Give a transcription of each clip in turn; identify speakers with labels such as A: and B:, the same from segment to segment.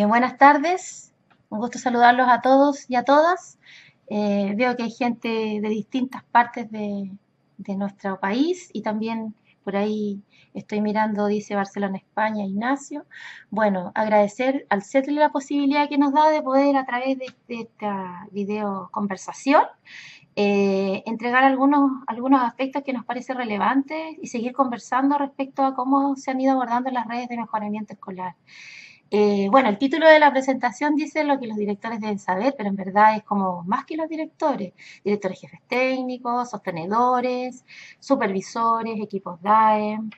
A: Bien, buenas tardes. Un gusto saludarlos a todos y a todas. Veo que hay gente de distintas partes de nuestro país y también por ahí estoy mirando, dice Barcelona, España, Ignacio. Bueno, agradecer al CETLE la posibilidad que nos da de poder a través de esta video conversación entregar algunos aspectos que nos parecen relevantes y seguir conversando respecto a cómo se han ido abordando las redes de mejoramiento escolar. Bueno, el título de la presentación dice lo que los directores deben saber, pero en verdad es como más que los directores. Directores jefes técnicos, sostenedores, supervisores, equipos DAEM,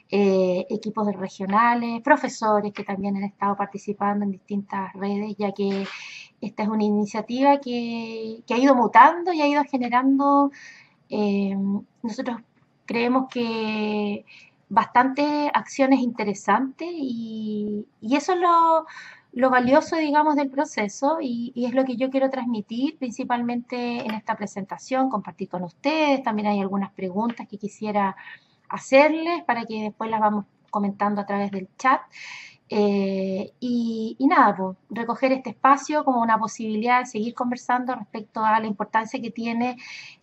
A: equipos regionales, profesores que también han estado participando en distintas redes, ya que esta es una iniciativa que ha ido mutando y ha ido generando, eh, nosotros creemos que bastantes acciones interesantes y eso es lo valioso, digamos, del proceso y es lo que yo quiero transmitir principalmente en esta presentación, compartir con ustedes. También hay algunas preguntas que quisiera hacerles para que después las vamos comentando a través del chat. Y nada, pues, recoger este espacio como una posibilidad de seguir conversando respecto a la importancia que tiene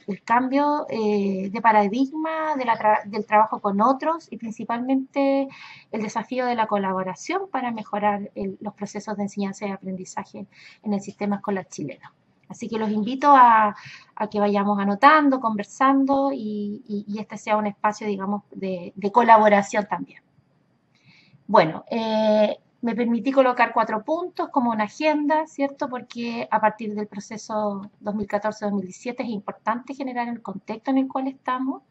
A: el cambio de paradigma del trabajo con otros y principalmente el desafío de la colaboración para mejorar los procesos de enseñanza y aprendizaje en el sistema escolar chileno. Así que los invito a que vayamos anotando, conversando y este sea un espacio, digamos, de colaboración también. Bueno, me permití colocar 4 puntos como una agenda, ¿cierto? Porque a partir del proceso 2014-2017 es importante generar el contexto en el cual estamos.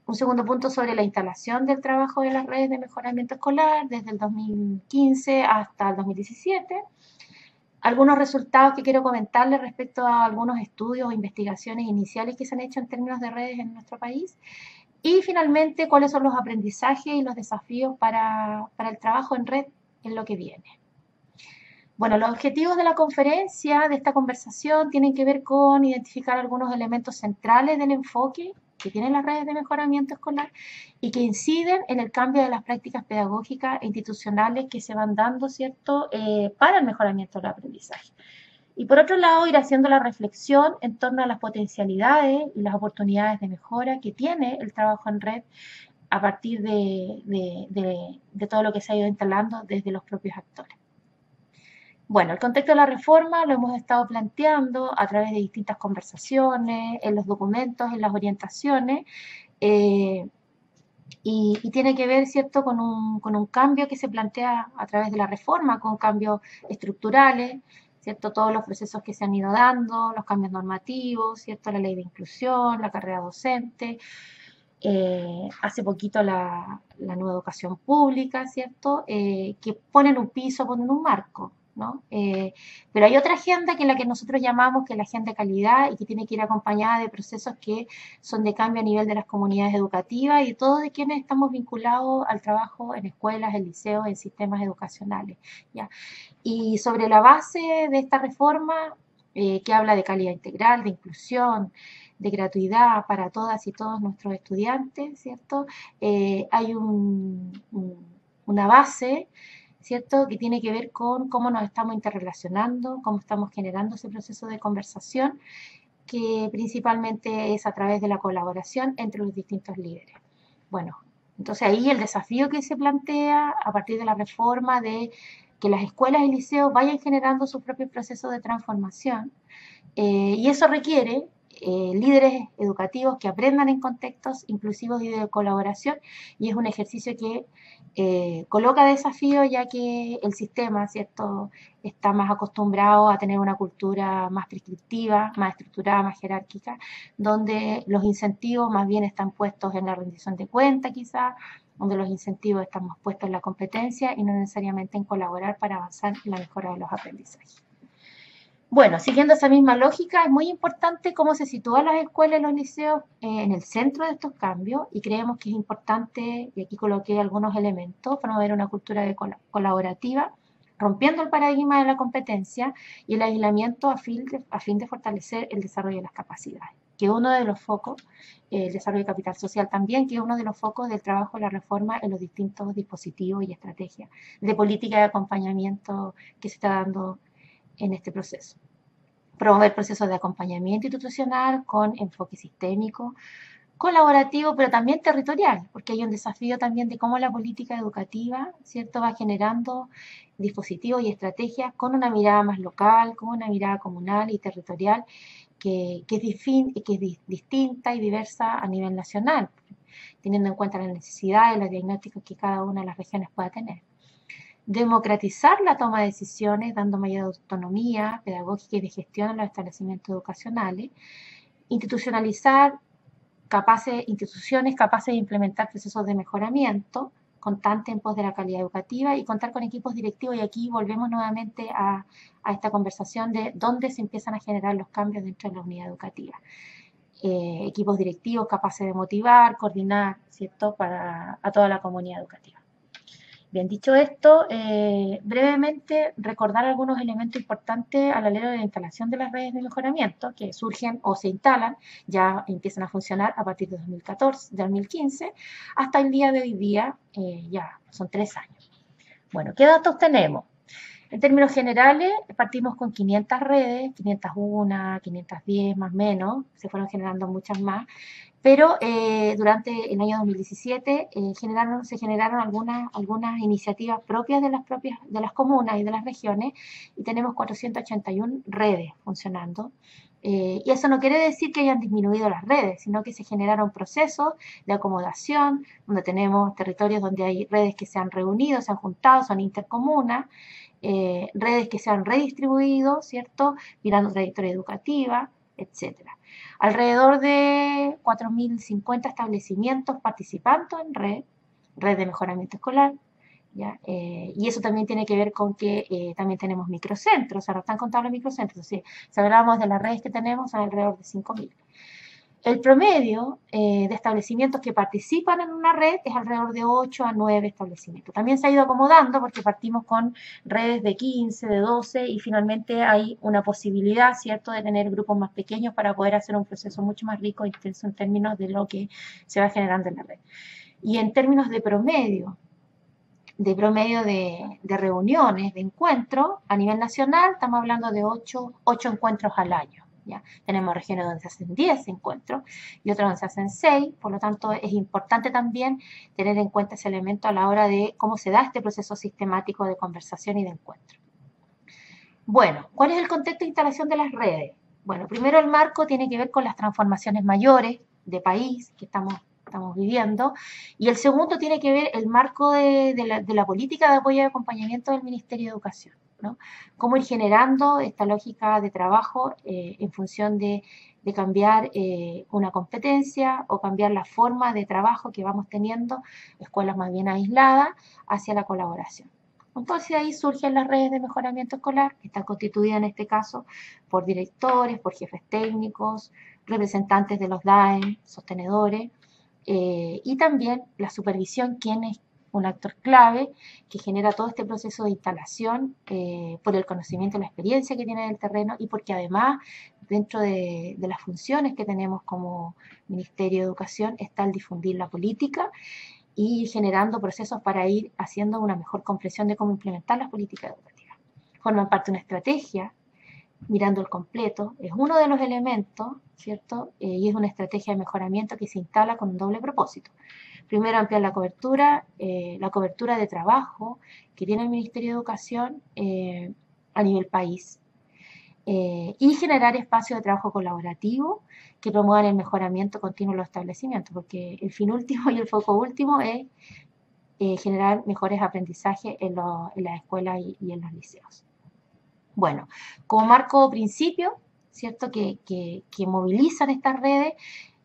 A: Un segundo punto sobre la instalación del trabajo de las redes de mejoramiento escolar desde el 2015 hasta el 2017. Algunos resultados que quiero comentarles respecto a algunos estudios o investigaciones iniciales que se han hecho en términos de redes en nuestro país. Y finalmente, cuáles son los aprendizajes y los desafíos para el trabajo en red en lo que viene. Bueno, los objetivos de la conferencia, de esta conversación, tienen que ver con identificar algunos elementos centrales del enfoque que tienen las redes de mejoramiento escolar y que inciden en el cambio de las prácticas pedagógicas e institucionales que se van dando, ¿cierto?, para el mejoramiento del aprendizaje. Y por otro lado, ir haciendo la reflexión en torno a las potencialidades y las oportunidades de mejora que tiene el trabajo en red a partir de todo lo que se ha ido instalando desde los propios actores. Bueno, el contexto de la reforma lo hemos estado planteando a través de distintas conversaciones, en los documentos, en las orientaciones, y tiene que ver, ¿cierto?, con un cambio que se plantea a través de la reforma, con cambios estructurales, ¿cierto?, todos los procesos que se han ido dando, los cambios normativos, ¿cierto?, la ley de inclusión, la carrera docente, hace poquito la nueva educación pública, ¿cierto?, que ponen un piso, ponen un marco, ¿no? Pero hay otra agenda que es la que nosotros llamamos que es la agenda de calidad y que tiene que ir acompañada de procesos que son de cambio a nivel de las comunidades educativas y de todos de quienes estamos vinculados al trabajo en escuelas, en liceos, en sistemas educacionales, ¿ya? Y sobre la base de esta reforma, que habla de calidad integral, de inclusión, de gratuidad para todas y todos nuestros estudiantes, ¿cierto? Hay una base, ¿cierto?, que tiene que ver con cómo nos estamos interrelacionando, cómo estamos generando ese proceso de conversación, que principalmente es a través de la colaboración entre los distintos líderes. Bueno, entonces ahí el desafío que se plantea a partir de la reforma de que las escuelas y liceos vayan generando sus propios procesos de transformación, y eso requiere líderes educativos que aprendan en contextos inclusivos y de colaboración, y es un ejercicio que coloca desafío ya que el sistema, ¿cierto?, está más acostumbrado a tener una cultura más prescriptiva, más estructurada, más jerárquica, donde los incentivos más bien están puestos en la rendición de cuentas quizás, donde los incentivos están más puestos en la competencia y no necesariamente en colaborar para avanzar en la mejora de los aprendizajes. Bueno, siguiendo esa misma lógica, es muy importante cómo se sitúan las escuelas y los liceos en el centro de estos cambios y creemos que es importante, y aquí coloqué algunos elementos, promover una cultura colaborativa, rompiendo el paradigma de la competencia y el aislamiento a fin de fortalecer el desarrollo de las capacidades. que uno de los focos, el desarrollo de capital social también, que es uno de los focos del trabajo de la reforma en los distintos dispositivos y estrategias de política de acompañamiento que se está dando en este proceso. Promover procesos de acompañamiento institucional con enfoque sistémico, colaborativo, pero también territorial, porque hay un desafío también de cómo la política educativa, ¿cierto?, va generando dispositivos y estrategias con una mirada más local, con una mirada comunal y territorial que es distinta y diversa a nivel nacional, teniendo en cuenta las necesidades, los diagnósticos que cada una de las regiones pueda tener. Democratizar la toma de decisiones, dando mayor autonomía pedagógica y de gestión a los establecimientos educacionales. Institucionalizar instituciones capaces de implementar procesos de mejoramiento constante en pos de la calidad educativa y contar con equipos directivos. Y aquí volvemos nuevamente a esta conversación de dónde se empiezan a generar los cambios dentro de la unidad educativa. Equipos directivos capaces de motivar, coordinar, ¿cierto?, a toda la comunidad educativa. Bien, dicho esto, brevemente recordar algunos elementos importantes a la hora de la instalación de las redes de mejoramiento que surgen o se instalan, ya empiezan a funcionar a partir de 2015, hasta el día de hoy día, ya son 3 años. Bueno, ¿qué datos tenemos? En términos generales, partimos con 500 redes, 501, 510 más o menos, se fueron generando muchas más, pero durante el año 2017 se generaron algunas iniciativas propias de las comunas y de las regiones, y tenemos 481 redes funcionando. Y eso no quiere decir que hayan disminuido las redes, sino que se generaron procesos de acomodación, donde tenemos territorios donde hay redes que se han reunido, se han juntado, son intercomunas, redes que se han redistribuido, ¿cierto?, mirando trayectoria educativa, etcétera. Alrededor de 4.050 establecimientos participando en red de mejoramiento escolar, ¿ya? Y eso también tiene que ver con que también tenemos microcentros, o sea, no están contados los microcentros, si hablamos de las redes que tenemos, son alrededor de 5.000. El promedio de establecimientos que participan en una red es alrededor de 8 a 9 establecimientos. También se ha ido acomodando porque partimos con redes de 15, de 12 y finalmente hay una posibilidad, ¿cierto?, de tener grupos más pequeños para poder hacer un proceso mucho más rico e intenso en términos de lo que se va generando en la red. Y en términos de promedio de reuniones, de encuentros, a nivel nacional estamos hablando de 8 encuentros al año. ¿Ya? Tenemos regiones donde se hacen 10 encuentros y otras donde se hacen 6, por lo tanto es importante también tener en cuenta ese elemento a la hora de cómo se da este proceso sistemático de conversación y de encuentro. Bueno, ¿cuál es el contexto de instalación de las redes? Bueno, primero el marco tiene que ver con las transformaciones mayores de país que estamos viviendo, y el segundo tiene que ver el marco de la política de apoyo y acompañamiento del Ministerio de Educación, ¿no? Cómo ir generando esta lógica de trabajo en función de cambiar una competencia o cambiar la forma de trabajo que vamos teniendo, escuelas más bien aisladas, hacia la colaboración. Entonces ahí surgen las redes de mejoramiento escolar, que están constituidas en este caso por directores, por jefes técnicos, representantes de los DAEM, sostenedores, y también la supervisión, quien es un actor clave que genera todo este proceso de instalación por el conocimiento y la experiencia que tiene del terreno y porque además dentro de las funciones que tenemos como Ministerio de Educación está el difundir la política y generando procesos para ir haciendo una mejor comprensión de cómo implementar las políticas educativas. Forman parte de una estrategia mirando el completo, es uno de los elementos, ¿cierto? Y es una estrategia de mejoramiento que se instala con un doble propósito. Primero, ampliar la cobertura de trabajo que tiene el Ministerio de Educación a nivel país, y generar espacios de trabajo colaborativo que promuevan el mejoramiento continuo de los establecimientos, porque el fin último y el foco último es generar mejores aprendizajes en las escuelas y en los liceos. Bueno, como marco principio, ¿cierto?, que movilizan estas redes,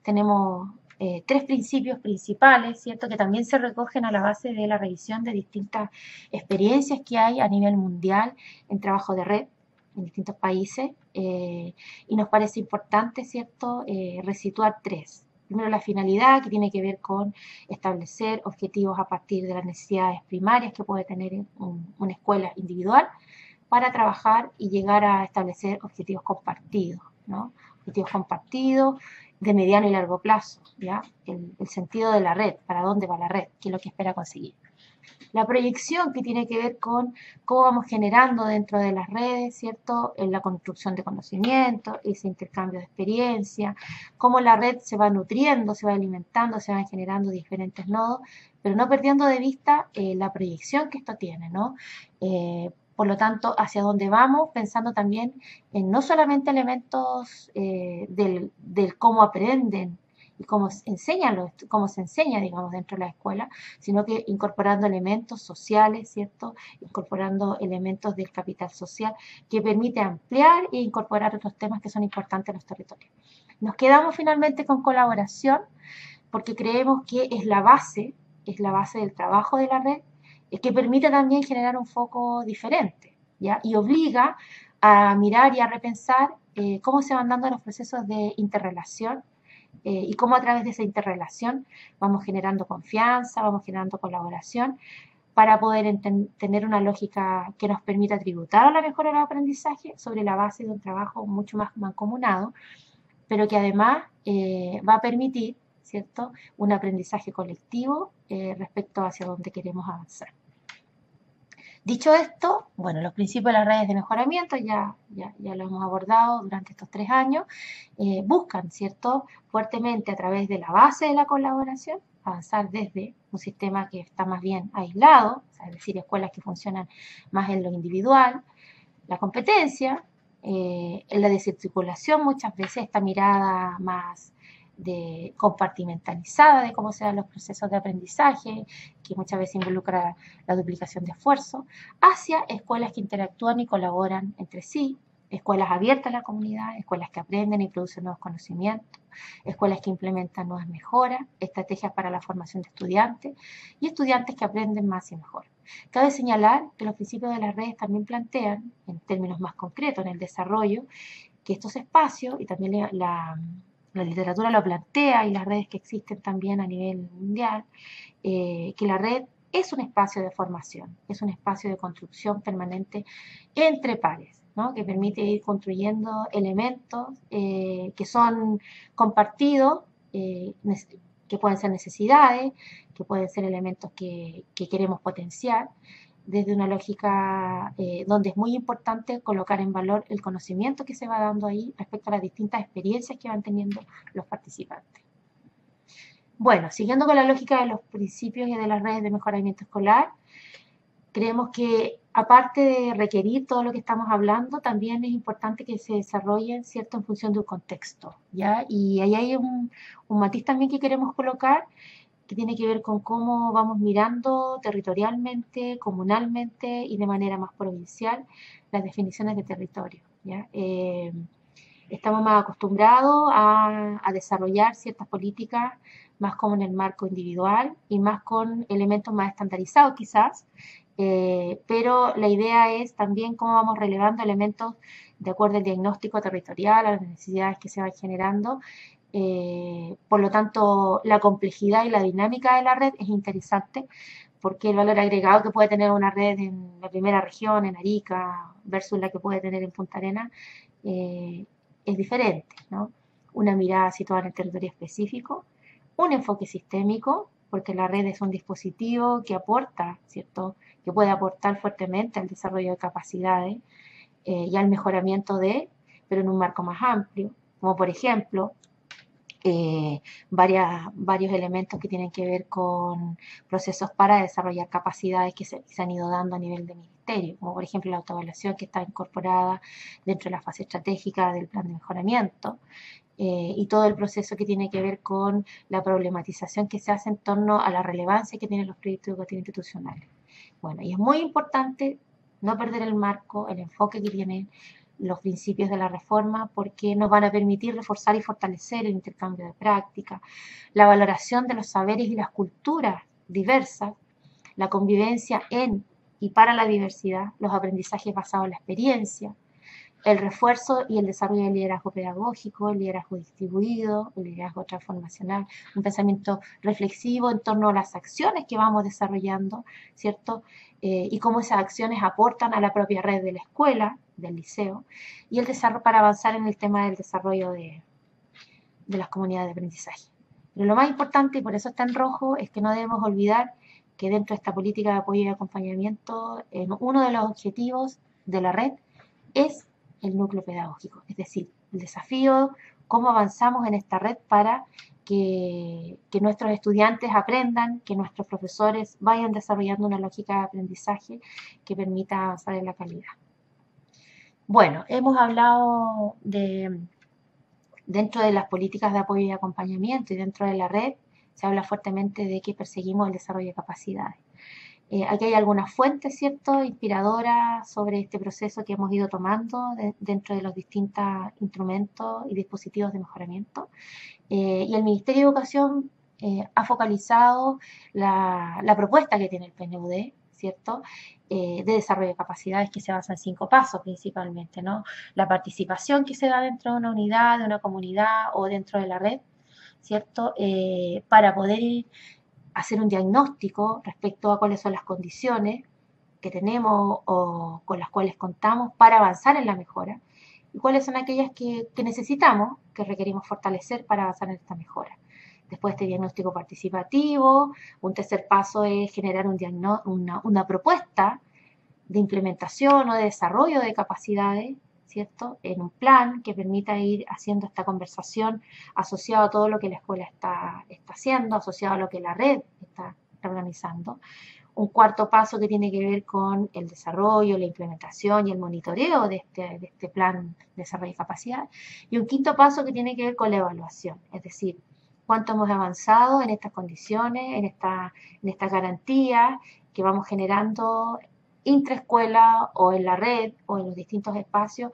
A: tenemos 3 principios principales, ¿cierto?, que también se recogen a la base de la revisión de distintas experiencias que hay a nivel mundial en trabajo de red en distintos países, y nos parece importante, ¿cierto?, resituar 3. Primero, la finalidad, que tiene que ver con establecer objetivos a partir de las necesidades primarias que puede tener una escuela individual, para trabajar y llegar a establecer objetivos compartidos, ¿no? Objetivos compartidos de mediano y largo plazo, ¿ya? El sentido de la red, para dónde va la red, qué es lo que espera conseguir. La proyección, que tiene que ver con cómo vamos generando dentro de las redes, ¿cierto? En la construcción de conocimiento, ese intercambio de experiencia, cómo la red se va nutriendo, se va alimentando, se van generando diferentes nodos, pero no perdiendo de vista la proyección que esto tiene, ¿no? Por lo tanto, hacia dónde vamos, pensando también en no solamente elementos del cómo aprenden y cómo cómo se enseña, digamos, dentro de la escuela, sino que incorporando elementos sociales, ¿cierto? Incorporando elementos del capital social que permite ampliar e incorporar otros temas que son importantes en los territorios. Nos quedamos finalmente con colaboración porque creemos que es la base del trabajo de la red, que permite también generar un foco diferente, ¿ya? Y obliga a mirar y a repensar cómo se van dando los procesos de interrelación y cómo a través de esa interrelación vamos generando confianza, vamos generando colaboración para poder tener una lógica que nos permita tributar a la mejora del aprendizaje sobre la base de un trabajo mucho más mancomunado, pero que además va a permitir, ¿cierto?, un aprendizaje colectivo respecto hacia dónde queremos avanzar. Dicho esto, bueno, los principios de las redes de mejoramiento ya lo hemos abordado durante estos 3 años, buscan, ¿cierto?, fuertemente a través de la base de la colaboración, avanzar desde un sistema que está más bien aislado, o sea, es decir, escuelas que funcionan más en lo individual, la competencia, en la desarticulación muchas veces, esta mirada más compartimentalizada de cómo se dan los procesos de aprendizaje, que muchas veces involucra la duplicación de esfuerzos, hacia escuelas que interactúan y colaboran entre sí, escuelas abiertas a la comunidad, escuelas que aprenden y producen nuevos conocimientos, escuelas que implementan nuevas mejoras, estrategias para la formación de estudiantes y estudiantes que aprenden más y mejor. Cabe señalar que los principios de las redes también plantean, en términos más concretos en el desarrollo, que estos espacios, y también la literatura lo plantea y las redes que existen también a nivel mundial, que la red es un espacio de formación, es un espacio de construcción permanente entre pares, ¿no?, que permite ir construyendo elementos que son compartidos, que pueden ser necesidades, que pueden ser elementos que queremos potenciar, desde una lógica donde es muy importante colocar en valor el conocimiento que se va dando ahí respecto a las distintas experiencias que van teniendo los participantes. Bueno, siguiendo con la lógica de los principios y de las redes de mejoramiento escolar, creemos que aparte de requerir todo lo que estamos hablando, también es importante que se desarrollen, ¿cierto?, en función de un contexto, ¿ya? Y ahí hay un matiz también que queremos colocar, que tiene que ver con cómo vamos mirando territorialmente, comunalmente y de manera más provincial las definiciones de territorio, ¿ya? Estamos más acostumbrados a desarrollar ciertas políticas más como en el marco individual y más con elementos más estandarizados quizás, pero la idea es también cómo vamos relevando elementos de acuerdo al diagnóstico territorial, a las necesidades que se van generando. Por lo tanto, la complejidad y la dinámica de la red es interesante porque el valor agregado que puede tener una red en la primera región, en Arica, versus la que puede tener en Punta Arenas, es diferente, ¿no? Una mirada situada en el territorio específico, un enfoque sistémico, porque la red es un dispositivo que aporta, ¿cierto?, que puede aportar fuertemente al desarrollo de capacidades y al mejoramiento pero en un marco más amplio, como por ejemplo, varios elementos que tienen que ver con procesos para desarrollar capacidades que se han ido dando a nivel de ministerio, como por ejemplo la autoevaluación que está incorporada dentro de la fase estratégica del plan de mejoramiento, y todo el proceso que tiene que ver con la problematización que se hace en torno a la relevancia que tienen los proyectos educativos institucionales. Bueno, y es muy importante no perder el marco, el enfoque que tienen los principios de la reforma, porque nos van a permitir reforzar y fortalecer el intercambio de prácticas, la valoración de los saberes y las culturas diversas, la convivencia en y para la diversidad, los aprendizajes basados en la experiencia, el refuerzo y el desarrollo del liderazgo pedagógico, el liderazgo distribuido, el liderazgo transformacional, un pensamiento reflexivo en torno a las acciones que vamos desarrollando, ¿cierto? Y cómo esas acciones aportan a la propia red de la escuela, del liceo, y el desarrollo para avanzar en el tema del desarrollo de de las comunidades de aprendizaje. Pero lo más importante, y por eso está en rojo, es que no debemos olvidar que dentro de esta política de apoyo y acompañamiento, uno de los objetivos de la red es el núcleo pedagógico, es decir, el desafío, cómo avanzamos en esta red para que nuestros estudiantes aprendan, que nuestros profesores vayan desarrollando una lógica de aprendizaje que permita avanzar en la calidad. Bueno, hemos hablado dentro de las políticas de apoyo y acompañamiento y dentro de la red, se habla fuertemente de que perseguimos el desarrollo de capacidades. Aquí hay algunas fuentes, ¿cierto?, inspiradoras sobre este proceso que hemos ido tomando dentro de los distintos instrumentos y dispositivos de mejoramiento. Y el Ministerio de Educación ha focalizado la propuesta que tiene el PNUD, ¿cierto?, de desarrollo de capacidades que se basa en 5 pasos principalmente, ¿no? La participación que se da dentro de una unidad, de una comunidad o dentro de la red, ¿cierto?, para poder hacer un diagnóstico respecto a cuáles son las condiciones que tenemos o con las cuales contamos para avanzar en la mejora y cuáles son aquellas que necesitamos, que requerimos fortalecer para avanzar en esta mejora. Después este diagnóstico participativo, un tercer paso es generar una propuesta de implementación o de desarrollo de capacidades, ¿cierto?, en un plan que permita ir haciendo esta conversación asociado a todo lo que la escuela está haciendo, asociado a lo que la red está organizando. Un cuarto paso que tiene que ver con el desarrollo, la implementación y el monitoreo de este plan de desarrollo de capacidad. Y un quinto paso que tiene que ver con la evaluación, es decir, cuánto hemos avanzado en estas condiciones, en estas garantías que vamos generando intraescuela o en la red o en los distintos espacios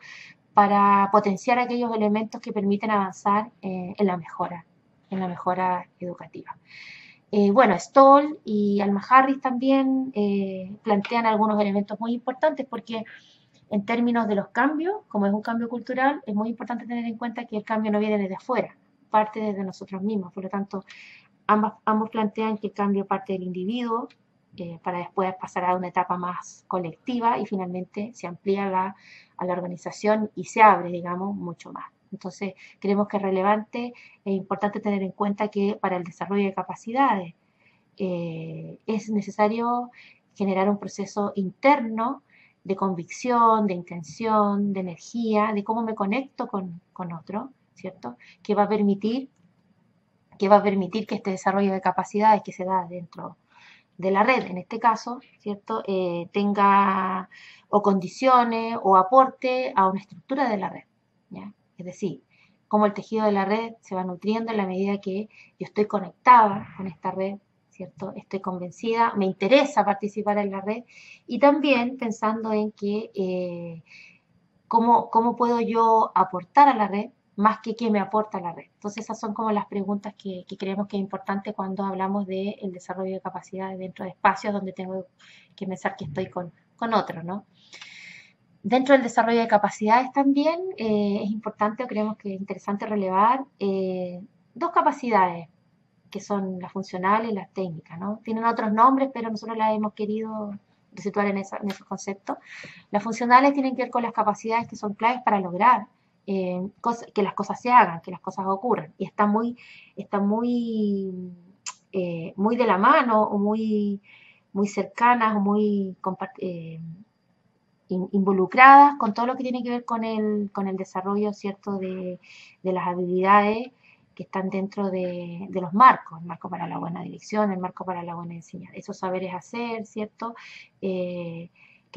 A: para potenciar aquellos elementos que permiten avanzar en la mejora educativa. Bueno, Stoll y Alma Harris también plantean algunos elementos muy importantes porque en términos de los cambios, como es un cambio cultural, es muy importante tener en cuenta que el cambio no viene desde afuera, parte desde nosotros mismos. Por lo tanto, ambos plantean que el cambio parte del individuo para después pasar a una etapa más colectiva y finalmente se amplía a la organización y se abre, digamos, mucho más. Entonces, creemos que es relevante e importante tener en cuenta que para el desarrollo de capacidades es necesario generar un proceso interno de convicción, de intención, de energía, de cómo me conecto con otro, ¿cierto?, que va a permitir que este desarrollo de capacidades que se da dentro de la red, en este caso, ¿cierto?, tenga o condiciones o aporte a una estructura de la red, ¿ya? Es decir, cómo el tejido de la red se va nutriendo en la medida que yo estoy conectada con esta red, ¿cierto? Estoy convencida, me interesa participar en la red y también pensando en que cómo puedo yo aportar a la red más que qué me aporta la red. Entonces esas son como las preguntas que creemos que es importante cuando hablamos del desarrollo de capacidades dentro de espacios donde tengo que pensar que estoy con otros, ¿no? Dentro del desarrollo de capacidades también es importante, o creemos que es interesante relevar dos capacidades que son las funcionales y las técnicas, ¿no? Tienen otros nombres, pero nosotros las hemos querido situar en esos conceptos. Las funcionales tienen que ver con las capacidades que son claves para lograr que las cosas se hagan, que las cosas ocurran. Y están muy de la mano o muy cercanas o muy involucradas con todo lo que tiene que ver con el desarrollo, ¿cierto?, de las habilidades que están dentro de los marcos, el marco para la buena dirección, el marco para la buena enseñanza, esos saberes hacer, ¿cierto?, que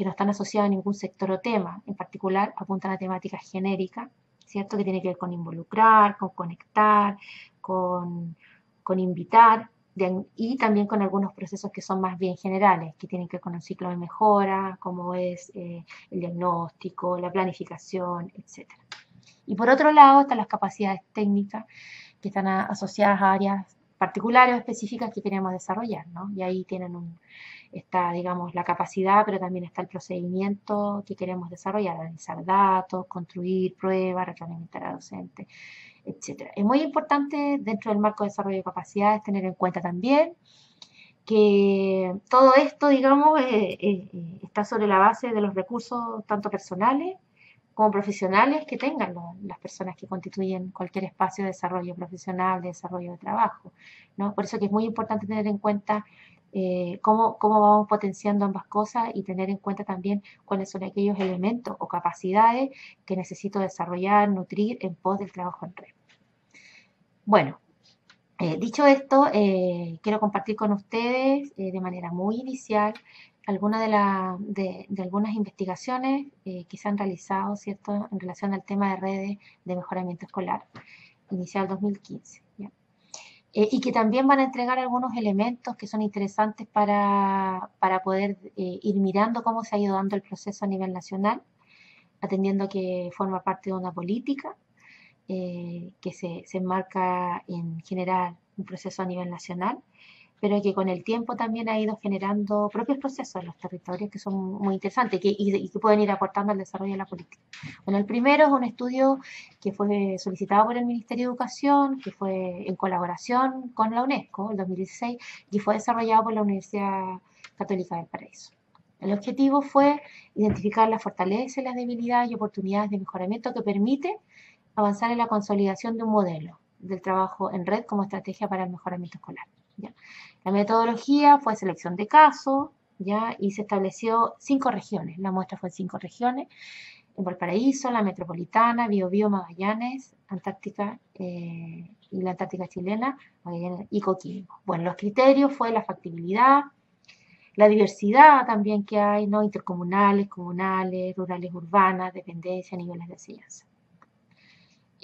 A: no están asociados a ningún sector o tema, en particular apuntan a temáticas genéricas, ¿cierto?, que tiene que ver con involucrar, con conectar, con invitar, y también con algunos procesos que son más bien generales, que tienen que ver con un ciclo de mejora, como es el diagnóstico, la planificación, etc. Y por otro lado están las capacidades técnicas, que están asociadas a áreas particulares o específicas que queremos desarrollar, ¿no? Y ahí está, digamos, la capacidad, pero también está el procedimiento que queremos desarrollar, analizar datos, construir pruebas, retroalimentar a docentes, etc. Es muy importante dentro del marco de desarrollo de capacidades tener en cuenta también que todo esto, digamos, está sobre la base de los recursos tanto personales como profesionales que tengan las personas que constituyen cualquier espacio de desarrollo profesional, de desarrollo de trabajo, ¿no? Por eso que es muy importante tener en cuenta cómo vamos potenciando ambas cosas y tener en cuenta también cuáles son aquellos elementos o capacidades que necesito desarrollar, nutrir en pos del trabajo en red. Bueno, dicho esto, quiero compartir con ustedes de manera muy inicial algunas de algunas investigaciones que se han realizado, ¿cierto?, en relación al tema de redes de mejoramiento escolar, inicial 2015, ¿ya? Y que también van a entregar algunos elementos que son interesantes para poder ir mirando cómo se ha ido dando el proceso a nivel nacional, atendiendo que forma parte de una política que se enmarca en generar un proceso a nivel nacional, pero que con el tiempo también ha ido generando propios procesos en los territorios que son muy interesantes y que pueden ir aportando al desarrollo de la política. Bueno, el primero es un estudio que fue solicitado por el Ministerio de Educación, que fue en colaboración con la UNESCO, el 2016, y fue desarrollado por la Universidad Católica del Paraíso. El objetivo fue identificar las fortalezas, las debilidades y oportunidades de mejoramiento que permiten avanzar en la consolidación de un modelo del trabajo en red como estrategia para el mejoramiento escolar, ¿ya? La metodología fue selección de casos, ¿ya? Y se estableció 5 regiones. La muestra fue en 5 regiones: en Valparaíso, la Metropolitana, Biobío, Magallanes, Antártica y la Antártica chilena, Magallanes y Coquimbo. Bueno, los criterios fue la factibilidad, la diversidad también que hay, ¿no?, intercomunales, comunales, rurales, urbanas, dependencia, niveles de enseñanza.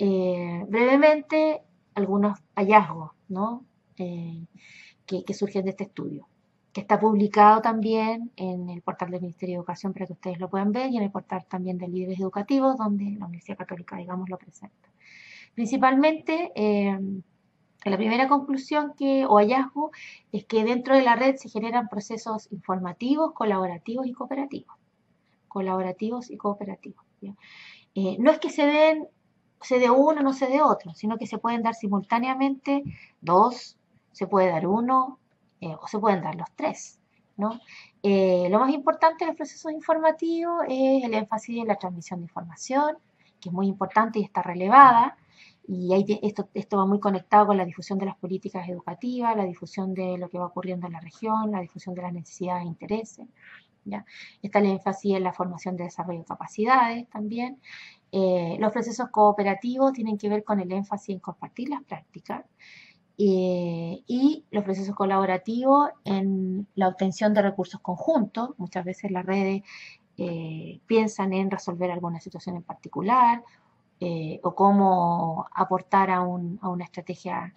A: Brevemente, algunos hallazgos, ¿no?, que surgen de este estudio, que está publicado también en el portal del Ministerio de Educación para que ustedes lo puedan ver, y en el portal también de Líderes Educativos, donde la Universidad Católica, digamos, lo presenta. Principalmente, la primera conclusión o hallazgo es que dentro de la red se generan procesos informativos, colaborativos y cooperativos. Colaborativos y cooperativos, ¿ya? No es que se dé uno, no se dé otro, sino que se pueden dar simultáneamente dos, se puede dar uno o se pueden dar los tres, ¿no? Lo más importante de los procesos informativos es el énfasis en la transmisión de información, que es muy importante y está relevada, y esto va muy conectado con la difusión de las políticas educativas, la difusión de lo que va ocurriendo en la región, la difusión de las necesidades e intereses, ¿ya? Está el énfasis en la formación de desarrollo de capacidades también. Los procesos cooperativos tienen que ver con el énfasis en compartir las prácticas y los procesos colaborativos en la obtención de recursos conjuntos. Muchas veces las redes piensan en resolver alguna situación en particular o cómo aportar a una estrategia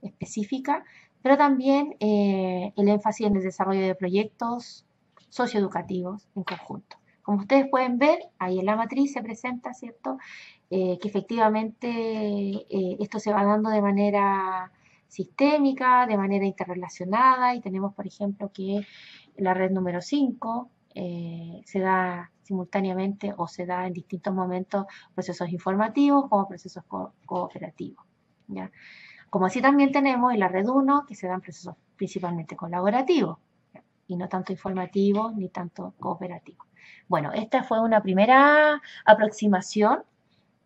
A: específica, pero también el énfasis en el desarrollo de proyectos socioeducativos en conjunto. Como ustedes pueden ver, ahí en la matriz se presenta, ¿cierto?, que efectivamente esto se va dando de manera sistémica, de manera interrelacionada, y tenemos, por ejemplo, que la red número 5 se da simultáneamente o se da en distintos momentos procesos informativos como procesos cooperativos, ¿ya? Como así también tenemos en la red 1 que se dan procesos principalmente colaborativos, ¿ya?, y no tanto informativos ni tanto cooperativos. Bueno, esta fue una primera aproximación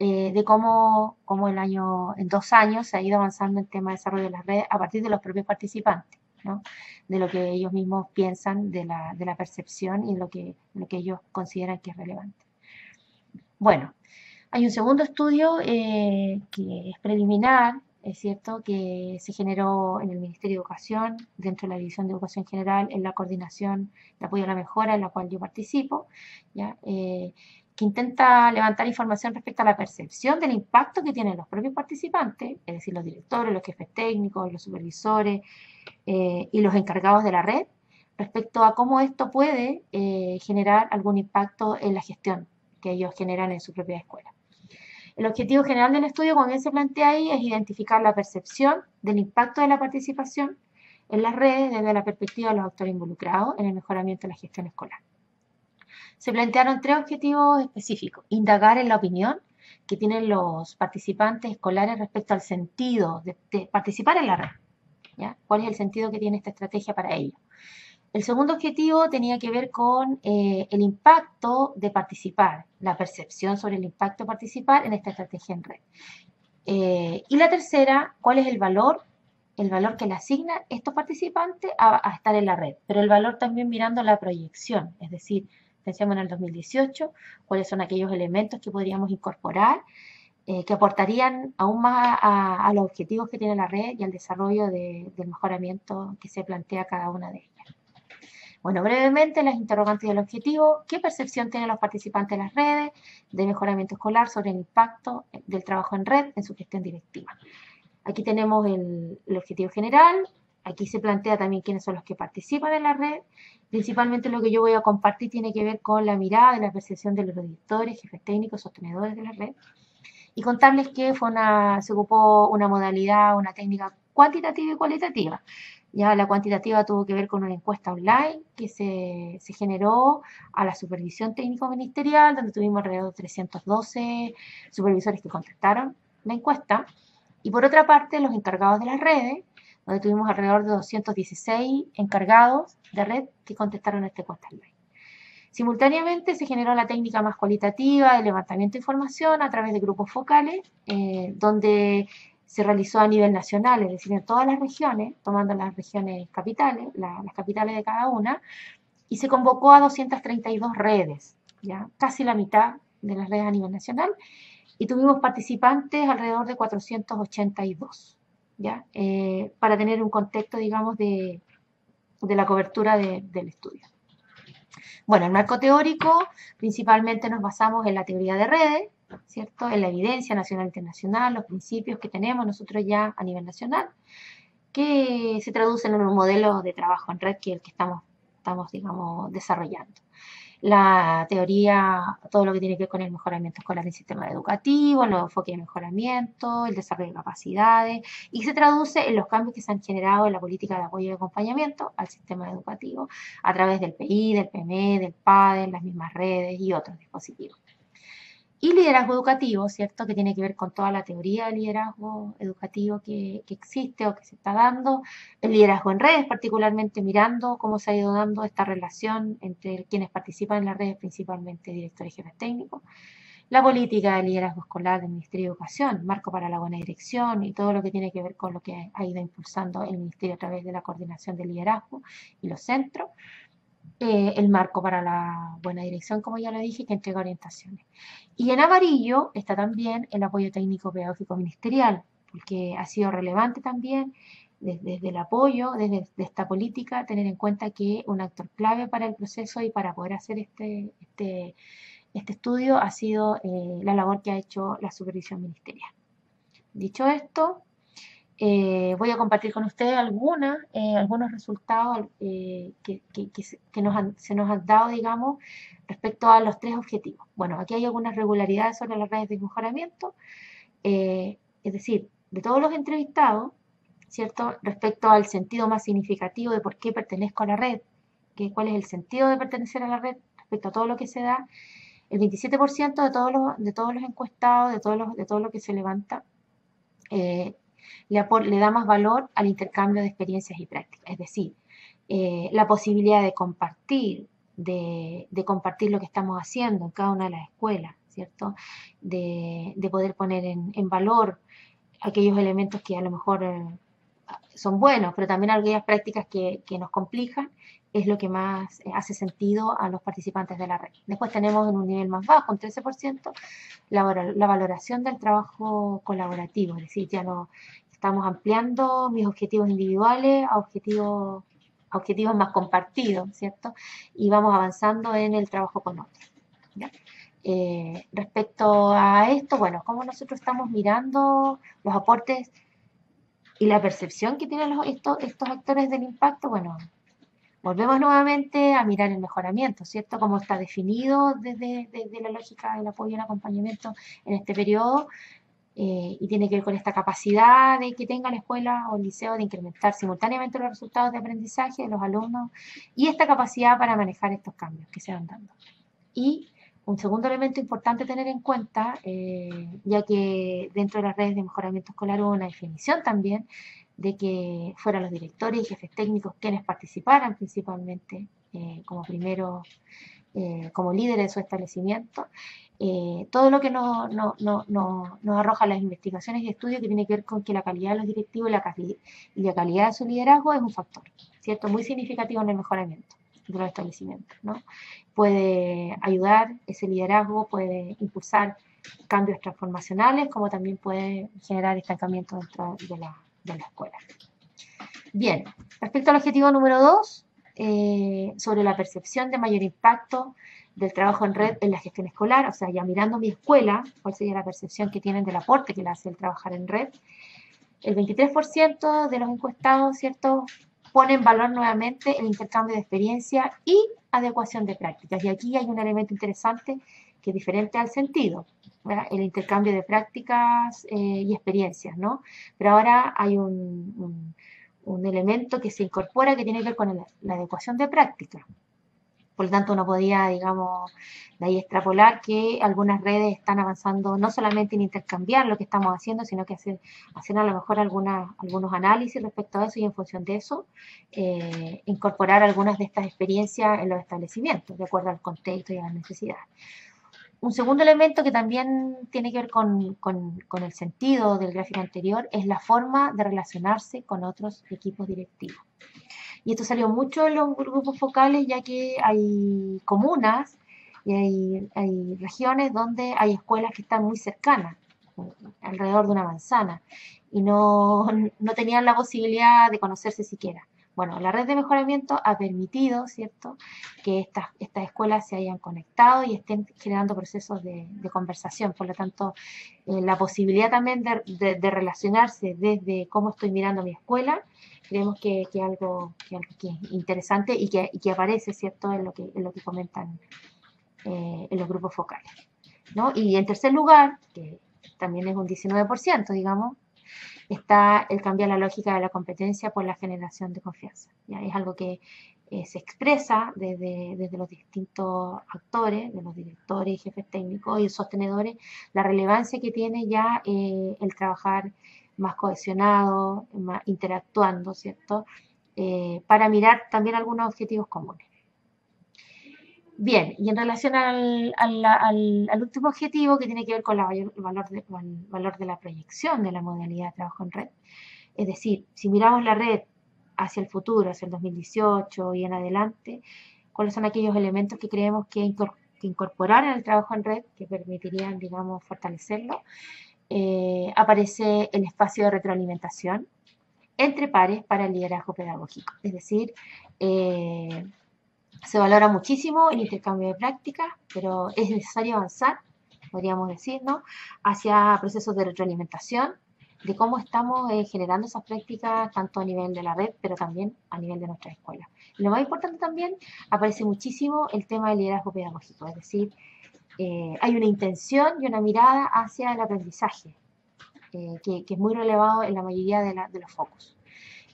A: de cómo en 2 años se ha ido avanzando en tema de desarrollo de las redes a partir de los propios participantes, ¿no?, de lo que ellos mismos piensan de la percepción y lo que ellos consideran que es relevante. Bueno, hay un segundo estudio que es preliminar, es cierto, que se generó en el Ministerio de Educación, dentro de la División de Educación General, en la coordinación de apoyo a la mejora, en la cual yo participo, ¿ya? Que intenta levantar información respecto a la percepción del impacto que tienen los propios participantes, es decir, los directores, los jefes técnicos, los supervisores y los encargados de la red, respecto a cómo esto puede generar algún impacto en la gestión que ellos generan en su propia escuela. El objetivo general del estudio, como bien se plantea ahí, es identificar la percepción del impacto de la participación en las redes desde la perspectiva de los actores involucrados en el mejoramiento de la gestión escolar. Se plantearon 3 objetivos específicos: indagar en la opinión que tienen los participantes escolares respecto al sentido de participar en la red, ¿ya? ¿Cuál es el sentido que tiene esta estrategia para ellos? El segundo objetivo tenía que ver con el impacto de participar, la percepción sobre el impacto de participar en esta estrategia en red. Y la tercera, ¿cuál es el valor que le asignan estos participantes a estar en la red? Pero el valor también mirando la proyección, es decir, pensemos en el 2018, cuáles son aquellos elementos que podríamos incorporar que aportarían aún más a los objetivos que tiene la red y al desarrollo del mejoramiento que se plantea cada una de ellas. Bueno, brevemente las interrogantes del objetivo: ¿qué percepción tienen los participantes de las redes de mejoramiento escolar sobre el impacto del trabajo en red en su gestión directiva? Aquí tenemos el objetivo general, aquí se plantea también quiénes son los que participan en la red. Principalmente lo que yo voy a compartir tiene que ver con la mirada y la percepción de los directores, jefes técnicos, sostenedores de la red. Y contarles que se ocupó una modalidad, una técnica cuantitativa y cualitativa. Ya la cuantitativa tuvo que ver con una encuesta online que se generó a la supervisión técnico-ministerial, donde tuvimos alrededor de 312 supervisores que contestaron la encuesta. Y por otra parte, los encargados de las redes, donde tuvimos alrededor de 216 encargados de red que contestaron esta encuesta online. Simultáneamente se generó la técnica más cualitativa de levantamiento de información a través de grupos focales, donde se realizó a nivel nacional, es decir, en todas las regiones, tomando las regiones capitales, las capitales de cada una, y se convocó a 232 redes, ¿ya? Casi la mitad de las redes a nivel nacional, y tuvimos participantes alrededor de 482, ¿ya? Para tener un contexto, digamos, de la cobertura del estudio. Bueno, el marco teórico principalmente nos basamos en la teoría de redes, ¿cierto? En la evidencia nacional e internacional, los principios que tenemos nosotros ya a nivel nacional, que se traducen en un modelo de trabajo en red que es el que estamos digamos, desarrollando. La teoría, todo lo que tiene que ver con el mejoramiento escolar en el sistema educativo, el nuevo enfoque de mejoramiento, el desarrollo de capacidades, y se traduce en los cambios que se han generado en la política de apoyo y acompañamiento al sistema educativo a través del PI, del PME, del PADE, las mismas redes y otros dispositivos. Y liderazgo educativo, ¿cierto? Que tiene que ver con toda la teoría de liderazgo educativo que existe o que se está dando. El liderazgo en redes, particularmente mirando cómo se ha ido dando esta relación entre quienes participan en las redes, principalmente directores y jefes técnicos. La política de liderazgo escolar del Ministerio de Educación, marco para la buena dirección y todo lo que tiene que ver con lo que ha ido impulsando el Ministerio a través de la coordinación del liderazgo y los centros. El marco para la buena dirección, como ya lo dije, que entrega orientaciones. Y en amarillo está también el apoyo técnico pedagógico ministerial, porque ha sido relevante también desde el apoyo, desde esta política, tener en cuenta que un actor clave para el proceso y para poder hacer este estudio ha sido la labor que ha hecho la supervisión ministerial. Dicho esto, voy a compartir con ustedes algunos resultados se nos han dado, digamos, respecto a los tres objetivos. Bueno, aquí hay algunas regularidades sobre las redes de mejoramiento, es decir, de todos los entrevistados, ¿cierto? Respecto al sentido más significativo de por qué pertenezco a la red, cuál es el sentido de pertenecer a la red respecto a todo lo que se da, el 27% de todos los encuestados, de todo lo que se levanta, le da más valor al intercambio de experiencias y prácticas, es decir, la posibilidad de compartir, de compartir lo que estamos haciendo en cada una de las escuelas, ¿cierto? De poder poner en valor aquellos elementos que a lo mejor son buenos, pero también aquellas prácticas que nos complican, es lo que más hace sentido a los participantes de la red. Después tenemos en un nivel más bajo, un 13%, la valoración del trabajo colaborativo, es decir, ya no estamos ampliando mis objetivos individuales a objetivos más compartidos, ¿cierto? Y vamos avanzando en el trabajo con otros, ¿ya? Respecto a esto, bueno, cómo nosotros estamos mirando los aportes y la percepción que tienen estos actores del impacto, bueno, volvemos nuevamente a mirar el mejoramiento, ¿cierto? Como está definido desde la lógica del apoyo y el acompañamiento en este periodo, y tiene que ver con esta capacidad de que tenga la escuela o el liceo de incrementar simultáneamente los resultados de aprendizaje de los alumnos y esta capacidad para manejar estos cambios que se van dando. Y un segundo elemento importante tener en cuenta, ya que dentro de las redes de mejoramiento escolar hubo una definición también de que fueran los directores y jefes técnicos quienes participaran principalmente como primeros, como líderes de su establecimiento. Todo lo que nos arroja las investigaciones y estudios que tiene que ver con que la calidad de los directivos y la calidad de su liderazgo es un factor, ¿cierto? Muy significativo en el mejoramiento de los establecimientos, ¿no? Puede ayudar ese liderazgo, puede impulsar cambios transformacionales, como también puede generar estancamiento dentro de la escuela. Bien, respecto al objetivo número 2, sobre la percepción de mayor impacto del trabajo en red en la gestión escolar, o sea, ya mirando mi escuela, cuál sería la percepción que tienen del aporte que le hace el trabajar en red. El 23% de los encuestados, ¿cierto?, pone en valor nuevamente el intercambio de experiencia y adecuación de prácticas. Y aquí hay un elemento interesante que es diferente al sentido, ¿verdad? El intercambio de prácticas y experiencias, ¿no? Pero ahora hay un elemento que se incorpora que tiene que ver con la adecuación de prácticas. Por lo tanto, uno podía, digamos, de ahí extrapolar que algunas redes están avanzando no solamente en intercambiar lo que estamos haciendo, sino que hacer a lo mejor algunos análisis respecto a eso y en función de eso incorporar algunas de estas experiencias en los establecimientos, de acuerdo al contexto y a las necesidades. Un segundo elemento que también tiene que ver con el sentido del gráfico anterior es la forma de relacionarse con otros equipos directivos. Y esto salió mucho en los grupos focales, ya que hay comunas y hay regiones donde hay escuelas que están muy cercanas, alrededor de una manzana, y no tenían la posibilidad de conocerse siquiera. Bueno, la red de mejoramiento ha permitido, ¿cierto?, que estas escuelas se hayan conectado y estén generando procesos de conversación. Por lo tanto, la posibilidad también de relacionarse desde cómo estoy mirando mi escuela, creemos que es algo que es interesante y que aparece, ¿cierto?, en lo que comentan en los grupos focales, ¿no? Y en tercer lugar, que también es un 19%, digamos, está el cambiar la lógica de la competencia por la generación de confianza. ¿Ya? Es algo que se expresa desde los distintos actores, de los directores y jefes técnicos y sostenedores, la relevancia que tiene ya el trabajar más cohesionado, más interactuando, ¿cierto? Para mirar también algunos objetivos comunes. Bien, y en relación al último objetivo que tiene que ver con el valor de la proyección de la modalidad de trabajo en red, es decir, si miramos la red hacia el futuro, hacia el 2018 y en adelante, cuáles son aquellos elementos que creemos que incorporar en el trabajo en red que permitirían, digamos, fortalecerlo. Aparece el espacio de retroalimentación entre pares para el liderazgo pedagógico, es decir, se valora muchísimo el intercambio de prácticas, pero es necesario avanzar, podríamos decir, ¿no?, hacia procesos de retroalimentación, de cómo estamos generando esas prácticas, tanto a nivel de la red, pero también a nivel de nuestra escuela. Y lo más importante también, aparece muchísimo el tema del liderazgo pedagógico, es decir, hay una intención y una mirada hacia el aprendizaje, que es muy relevado en la mayoría de los focos.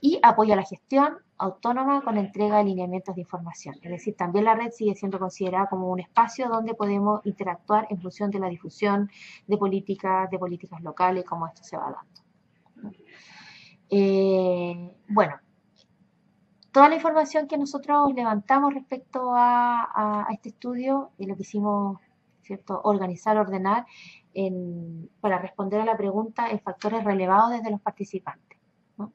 A: Y apoya la gestión autónoma con entrega de lineamientos de información. Es decir, también la red sigue siendo considerada como un espacio donde podemos interactuar en función de la difusión de políticas locales, como esto se va dando. Bueno, toda la información que nosotros levantamos respecto a este estudio y lo que hicimos, ¿cierto?, organizar, ordenar para responder a la pregunta en factores relevados desde los participantes, ¿no?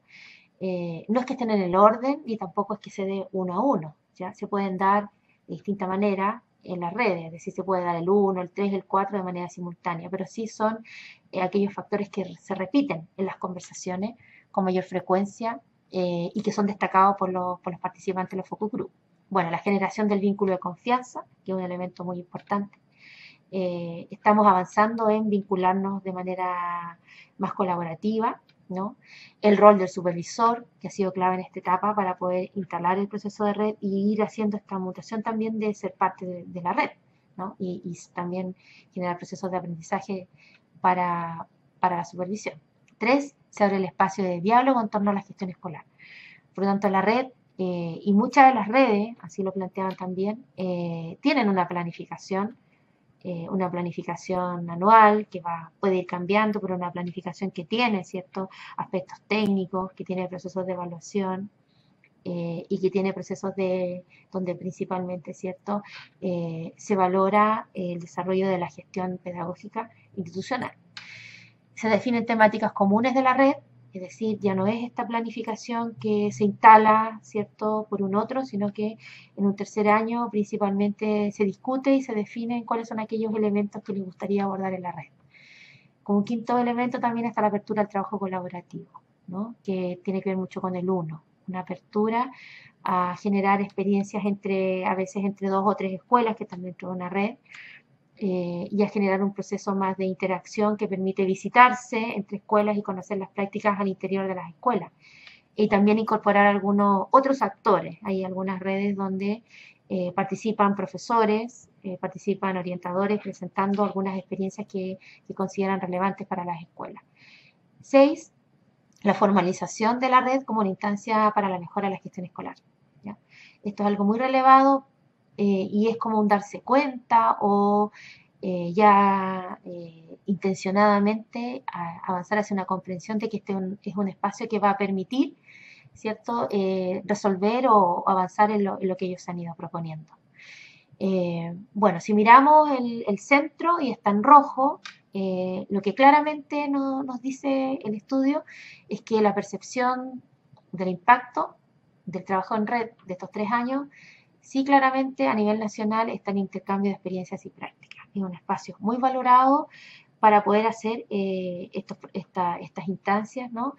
A: No es que estén en el orden ni tampoco es que se dé uno a uno, ¿ya? Se pueden dar de distinta manera en las redes, es decir, se puede dar el 1, el 3, el 4 de manera simultánea, pero sí son aquellos factores que se repiten en las conversaciones con mayor frecuencia y que son destacados por los participantes de los focus group. Bueno, la generación del vínculo de confianza, que es un elemento muy importante. Estamos avanzando en vincularnos de manera más colaborativa, ¿no? El rol del supervisor, que ha sido clave en esta etapa para poder instalar el proceso de red y ir haciendo esta mutación también de ser parte de la red, ¿no? Y también generar procesos de aprendizaje para la supervisión. 3, se abre el espacio de diálogo en torno a la gestión escolar. Por lo tanto, la red y muchas de las redes, así lo planteaban también, tienen una planificación una planificación anual que puede ir cambiando, pero una planificación que tiene ciertos aspectos técnicos, que tiene procesos de evaluación y que tiene procesos donde principalmente, ¿cierto?, se valora el desarrollo de la gestión pedagógica institucional. Se definen temáticas comunes de la red, es decir, ya no es esta planificación que se instala, ¿cierto?, por un otro, sino que en un tercer año principalmente se discute y se definen cuáles son aquellos elementos que les gustaría abordar en la red. Como quinto elemento también está la apertura al trabajo colaborativo, ¿no?, que tiene que ver mucho con el uno, una apertura a generar experiencias a veces entre 2 o 3 escuelas que están dentro de una red, y a generar un proceso más de interacción que permite visitarse entre escuelas y conocer las prácticas al interior de las escuelas. Y también incorporar algunos otros actores. Hay algunas redes donde participan profesores, participan orientadores presentando algunas experiencias que consideran relevantes para las escuelas. 6. La formalización de la red como una instancia para la mejora de la gestión escolar, ¿ya? Esto es algo muy relevado y es como un darse cuenta o intencionadamente avanzar hacia una comprensión de que este es un espacio que va a permitir, ¿cierto?, resolver o avanzar en lo que ellos han ido proponiendo. Bueno, si miramos el centro y está en rojo, lo que claramente nos dice el estudio es que la percepción del impacto del trabajo en red de estos 3 años, sí claramente a nivel nacional está en intercambio de experiencias y prácticas. Es un espacio muy valorado para poder hacer estas instancias, ¿no?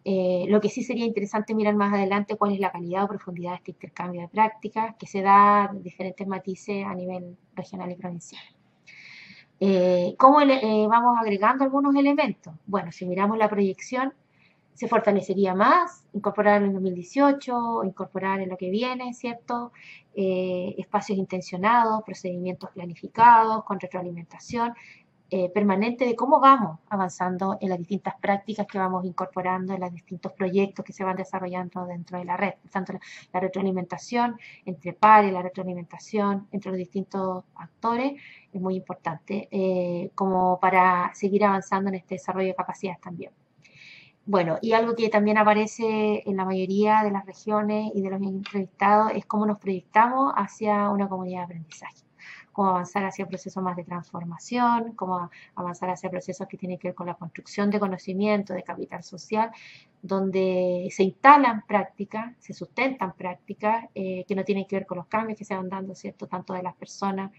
A: Lo que sí sería interesante mirar más adelante cuál es la calidad o profundidad de este intercambio de prácticas que se da en diferentes matices a nivel regional y provincial. ¿Cómo vamos agregando algunos elementos? Bueno, si miramos la proyección, se fortalecería más, incorporar en el 2018, incorporar en lo que viene, ¿cierto? Espacios intencionados, procedimientos planificados, con retroalimentación permanente de cómo vamos avanzando en las distintas prácticas que vamos incorporando, en los distintos proyectos que se van desarrollando dentro de la red. Tanto la retroalimentación entre pares, la retroalimentación entre los distintos actores es muy importante como para seguir avanzando en este desarrollo de capacidades también. Bueno, y algo que también aparece en la mayoría de las regiones y de los entrevistados es cómo nos proyectamos hacia una comunidad de aprendizaje, cómo avanzar hacia procesos más de transformación, cómo avanzar hacia procesos que tienen que ver con la construcción de conocimiento, de capital social, donde se instalan prácticas, se sustentan prácticas que no tienen que ver con los cambios que se van dando, ¿cierto?, tanto de las personas,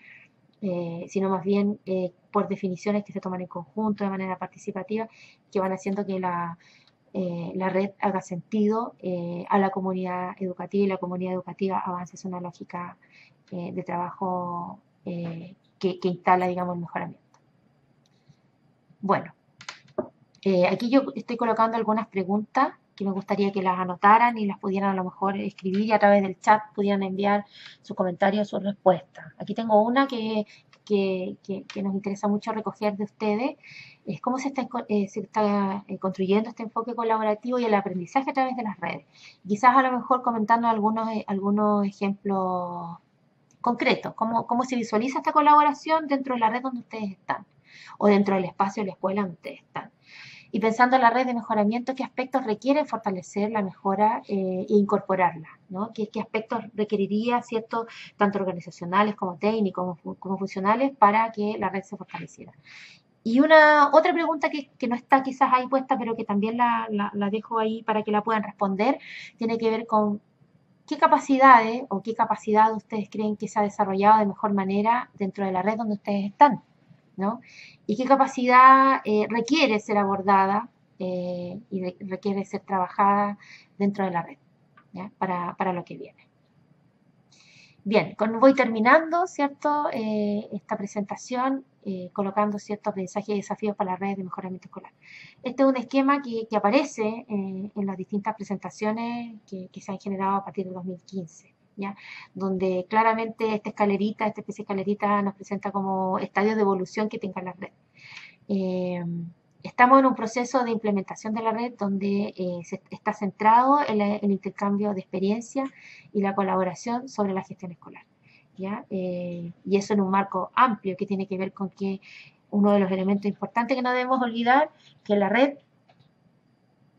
A: sino más bien por definiciones que se toman en conjunto, de manera participativa, que van haciendo que la red haga sentido a la comunidad educativa y la comunidad educativa avance hacia una lógica de trabajo que instala, digamos, el mejoramiento. Bueno, aquí yo estoy colocando algunas preguntas que me gustaría que las anotaran y las pudieran a lo mejor escribir y a través del chat pudieran enviar sus comentarios, sus respuestas. Aquí tengo una que nos interesa mucho recoger de ustedes, es cómo se está construyendo este enfoque colaborativo y el aprendizaje a través de las redes. Quizás a lo mejor comentando algunos ejemplos concretos, cómo se visualiza esta colaboración dentro de la red donde ustedes están o dentro del espacio de la escuela donde ustedes están. Y pensando en la red de mejoramiento, ¿qué aspectos requieren fortalecer la mejora e incorporarla, ¿no? ¿Qué aspectos requeriría, ¿cierto?, tanto organizacionales como técnicos, como funcionales, para que la red se fortaleciera? Y otra pregunta que no está quizás ahí puesta, pero que también la dejo ahí para que la puedan responder, tiene que ver con qué capacidades o qué capacidad ustedes creen que se ha desarrollado de mejor manera dentro de la red donde ustedes están, ¿no? Y qué capacidad requiere ser abordada y requiere ser trabajada dentro de la red, ¿ya?, para lo que viene. Bien, voy terminando, ¿cierto?, esta presentación, colocando ciertos aprendizajes y desafíos para la red de mejoramiento escolar. Este es un esquema que aparece en las distintas presentaciones que se han generado a partir del 2015. ¿Ya? Donde claramente esta especie de escalerita nos presenta como estadios de evolución que tenga la red. Estamos en un proceso de implementación de la red donde está centrado en el intercambio de experiencia y la colaboración sobre la gestión escolar. ¿ya? Y eso en un marco amplio que tiene que ver con que uno de los elementos importantes que no debemos olvidar, que la red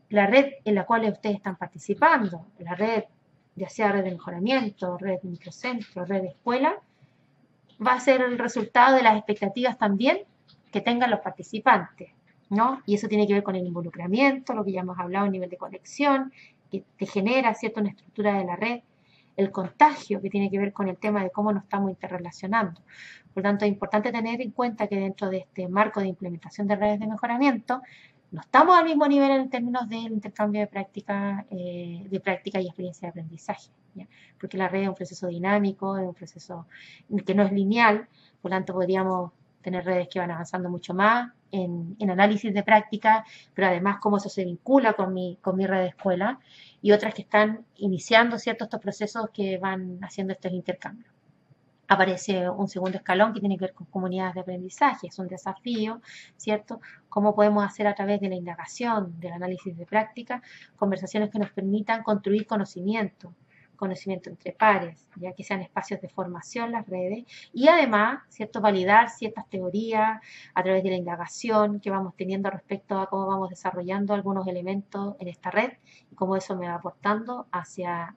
A: en la cual ustedes están participando, la red, ya sea red de mejoramiento, red de microcentro, red de escuela, va a ser el resultado de las expectativas también que tengan los participantes, ¿no? Y eso tiene que ver con el involucramiento, lo que ya hemos hablado, el nivel de conexión, que te genera, ¿cierto?, una estructura de la red, el contagio, que tiene que ver con el tema de cómo nos estamos interrelacionando. Por lo tanto, es importante tener en cuenta que dentro de este marco de implementación de redes de mejoramiento, no estamos al mismo nivel en términos del intercambio de práctica y experiencia de aprendizaje, ¿ya? Porque la red es un proceso dinámico, es un proceso que no es lineal, por lo tanto podríamos tener redes que van avanzando mucho más en análisis de práctica, pero además cómo eso se vincula con mi red de escuela, y otras que están iniciando, ¿cierto?, estos procesos que van haciendo estos intercambios. Aparece un segundo escalón que tiene que ver con comunidades de aprendizaje, es un desafío, ¿cierto? Cómo podemos hacer a través de la indagación, del análisis de práctica, conversaciones que nos permitan construir conocimiento entre pares, ya que sean espacios de formación las redes, y además, ¿cierto?, validar ciertas teorías a través de la indagación que vamos teniendo respecto a cómo vamos desarrollando algunos elementos en esta red y cómo eso me va aportando hacia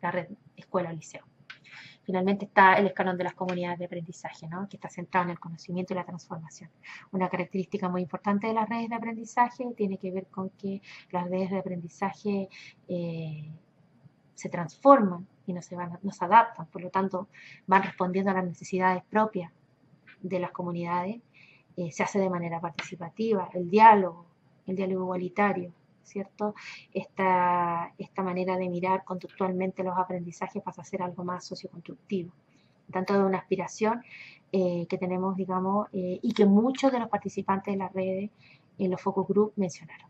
A: la red escuela o liceo. Finalmente está el escalón de las comunidades de aprendizaje, ¿no?, que está centrado en el conocimiento y la transformación. Una característica muy importante de las redes de aprendizaje tiene que ver con que las redes de aprendizaje se transforman y no se adaptan, por lo tanto van respondiendo a las necesidades propias de las comunidades, se hace de manera participativa, el diálogo igualitario, ¿cierto? Esta manera de mirar conductualmente los aprendizajes pasa a ser algo más socioconstructivo, tanto de una aspiración que tenemos, digamos, y que muchos de los participantes de las redes en los focus group mencionaron.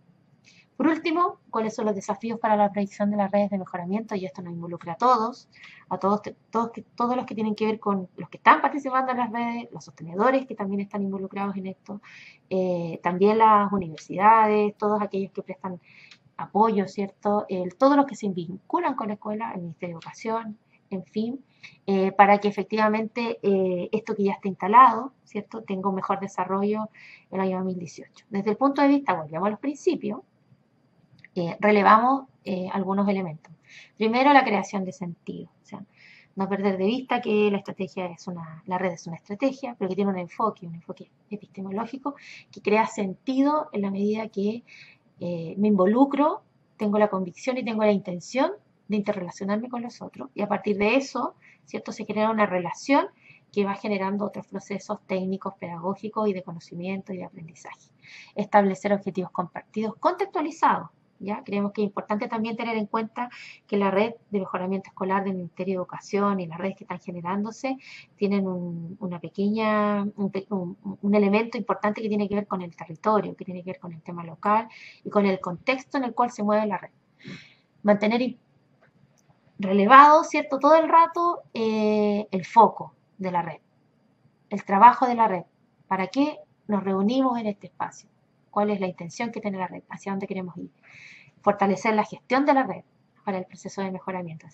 A: Por último, ¿cuáles son los desafíos para la predicción de las redes de mejoramiento? Y esto nos involucra a todos los que tienen que ver con los que están participando en las redes, los sostenedores que también están involucrados en esto, también las universidades, todos aquellos que prestan apoyo, ¿cierto? Todos los que se vinculan con la escuela, el Ministerio de Educación, en fin, para que efectivamente esto que ya está instalado, ¿cierto?, tenga un mejor desarrollo en el año 2018. Desde el punto de vista, volvemos a los principios, relevamos algunos elementos. Primero, la creación de sentido. O sea, no perder de vista que la red es una estrategia, pero que tiene un enfoque epistemológico que crea sentido en la medida que me involucro, tengo la convicción y tengo la intención de interrelacionarme con los otros, y a partir de eso, ¿cierto?, se genera una relación que va generando otros procesos técnicos, pedagógicos y de conocimiento y de aprendizaje. Establecer objetivos compartidos, contextualizados. ¿Ya? Creemos que es importante también tener en cuenta que la red de mejoramiento escolar del Ministerio de Educación y las redes que están generándose tienen un elemento importante que tiene que ver con el territorio, que tiene que ver con el tema local y con el contexto en el cual se mueve la red. Mantener relevado, ¿cierto?, todo el rato el foco de la red, el trabajo de la red. ¿Para qué nos reunimos en este espacio? ¿Cuál es la intención que tiene la red? ¿Hacia dónde queremos ir? Fortalecer la gestión de la red para el proceso de mejoramiento,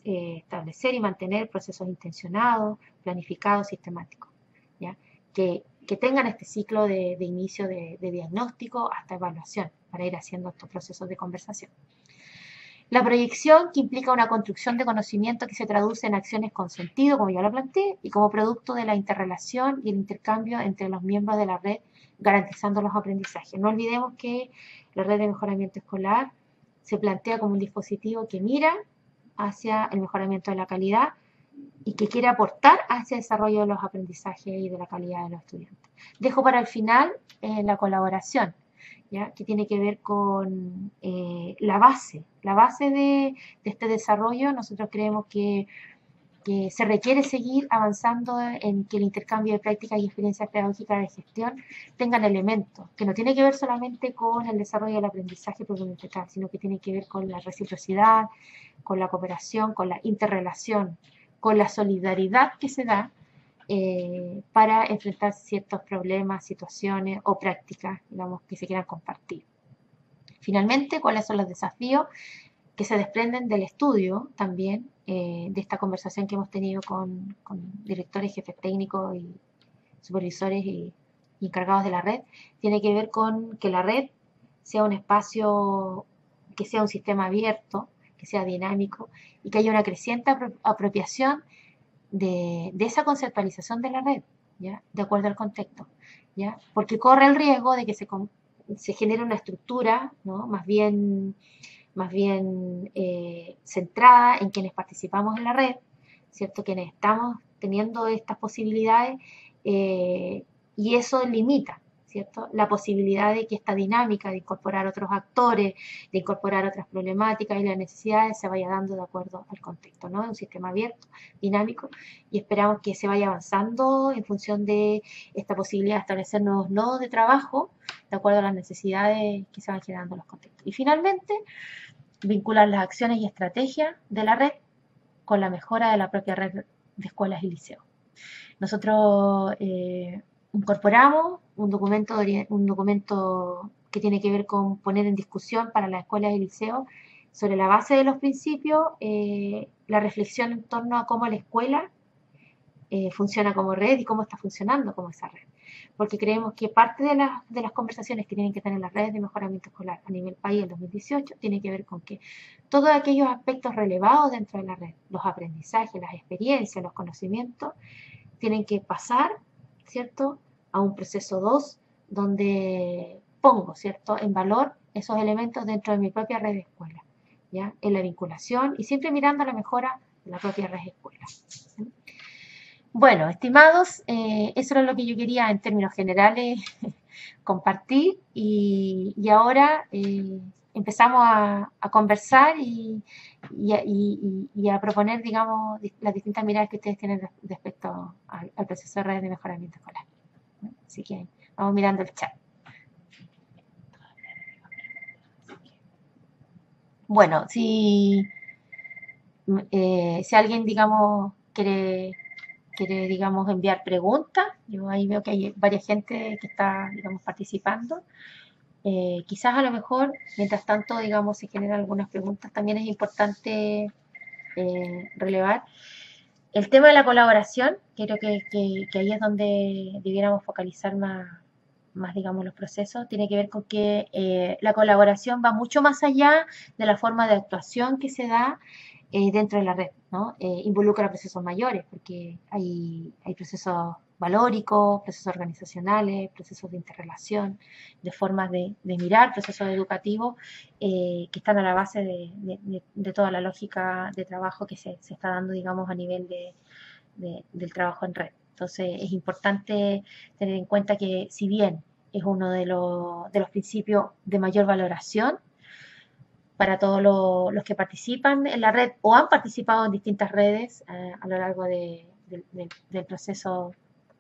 A: establecer y mantener procesos intencionados, planificados, sistemáticos, ¿ya? Que tengan este ciclo de inicio de diagnóstico hasta evaluación para ir haciendo estos procesos de conversación. La proyección, que implica una construcción de conocimiento que se traduce en acciones con sentido, como ya lo planteé, y como producto de la interrelación y el intercambio entre los miembros de la red, garantizando los aprendizajes. No olvidemos que la red de mejoramiento escolar se plantea como un dispositivo que mira hacia el mejoramiento de la calidad y que quiere aportar hacia el desarrollo de los aprendizajes y de la calidad de los estudiantes. Dejo para el final la colaboración, ¿ya?, que tiene que ver con la base de este desarrollo. Nosotros creemos que se requiere seguir avanzando en que el intercambio de prácticas y experiencias pedagógicas de gestión tengan elementos, que no tiene que ver solamente con el desarrollo del aprendizaje propiamente tal, sino que tiene que ver con la reciprocidad, con la cooperación, con la interrelación, con la solidaridad que se da para enfrentar ciertos problemas, situaciones o prácticas, digamos, que se quieran compartir. Finalmente, ¿cuáles son los desafíos? que se desprenden del estudio también, de esta conversación que hemos tenido con directores, jefes técnicos y supervisores y encargados de la red, tiene que ver con que la red sea un espacio, que sea un sistema abierto, que sea dinámico y que haya una creciente apropiación de esa conceptualización de la red, ¿ya? De acuerdo al contexto, ¿ya? Porque corre el riesgo de que se genere una estructura, ¿no? Más bien centrada en quienes participamos en la red, ¿cierto? Quienes estamos teniendo estas posibilidades, y eso limita, ¿cierto? La posibilidad de que esta dinámica de incorporar otros actores, de incorporar otras problemáticas y las necesidades se vaya dando de acuerdo al contexto, ¿no? Es un sistema abierto, dinámico, y esperamos que se vaya avanzando en función de esta posibilidad de establecer nuevos nodos de trabajo de acuerdo a las necesidades que se van generando en los contextos. Y finalmente, vincular las acciones y estrategias de la red con la mejora de la propia red de escuelas y liceos. Nosotros incorporamos un documento que tiene que ver con poner en discusión para las escuelas y liceos, sobre la base de los principios, la reflexión en torno a cómo la escuela funciona como red y cómo está funcionando como esa red. Porque creemos que parte de las conversaciones que tienen que tener las redes de mejoramiento escolar a nivel país en 2018 tiene que ver con que todos aquellos aspectos relevados dentro de la red, los aprendizajes, las experiencias, los conocimientos, tienen que pasar, ¿cierto?, a un proceso 2, donde pongo, ¿cierto?, en valor esos elementos dentro de mi propia red de escuela, ¿ya?, en la vinculación y siempre mirando a la mejora de la propia red de escuela. ¿Sí? Bueno, estimados, eso era lo que yo quería en términos generales compartir, y ahora empezamos a conversar y a proponer, digamos, las distintas miradas que ustedes tienen respecto al proceso de redes de mejoramiento escolar. Así que vamos mirando el chat. Bueno, si alguien, digamos, quiere, digamos, enviar preguntas, yo ahí veo que hay varias gente que está, digamos, participando. Quizás a lo mejor, mientras tanto, digamos, se generan algunas preguntas, también es importante relevar el tema de la colaboración. Creo que ahí es donde debiéramos focalizar más, digamos, los procesos. Tiene que ver con que la colaboración va mucho más allá de la forma de actuación que se da dentro de la red, ¿no? Involucra procesos mayores, porque hay procesos valóricos, procesos organizacionales, procesos de interrelación, de formas de mirar procesos educativos que están a la base de toda la lógica de trabajo que se está dando, digamos, a nivel del trabajo en red. Entonces es importante tener en cuenta que, si bien es uno de los principios de mayor valoración para todos los que participan en la red o han participado en distintas redes a lo largo del proceso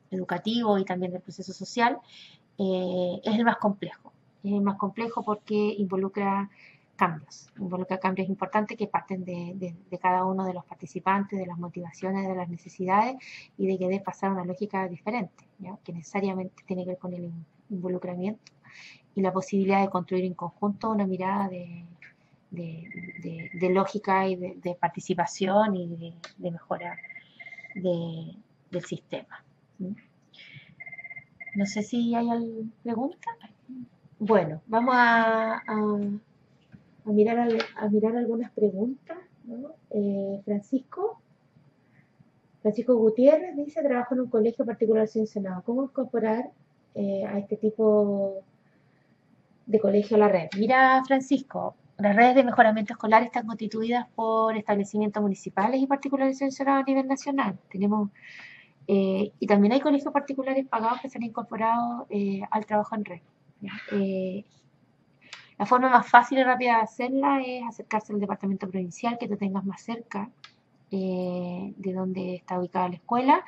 A: educativo y también del proceso social, es el más complejo. Es el más complejo porque involucra cambios importantes que parten de cada uno de los participantes, de las motivaciones, de las necesidades, y de querer pasar a una lógica diferente, ¿ya?, que necesariamente tiene que ver con el involucramiento y la posibilidad de construir en conjunto una mirada de lógica y de participación y de mejora del sistema. No sé si hay alguna pregunta. Bueno, vamos a mirar algunas preguntas, ¿no? Francisco Gutiérrez dice: trabajo en un colegio particular subvencionado. ¿Cómo incorporar a este tipo de colegio a la red? Mira, Francisco, las redes de mejoramiento escolar están constituidas por establecimientos municipales y particulares subvencionados a nivel nacional. Tenemos y también hay colegios particulares pagados que se han incorporado al trabajo en red. La forma más fácil y rápida de hacerla es acercarse al departamento provincial que te tengas más cerca de donde está ubicada la escuela,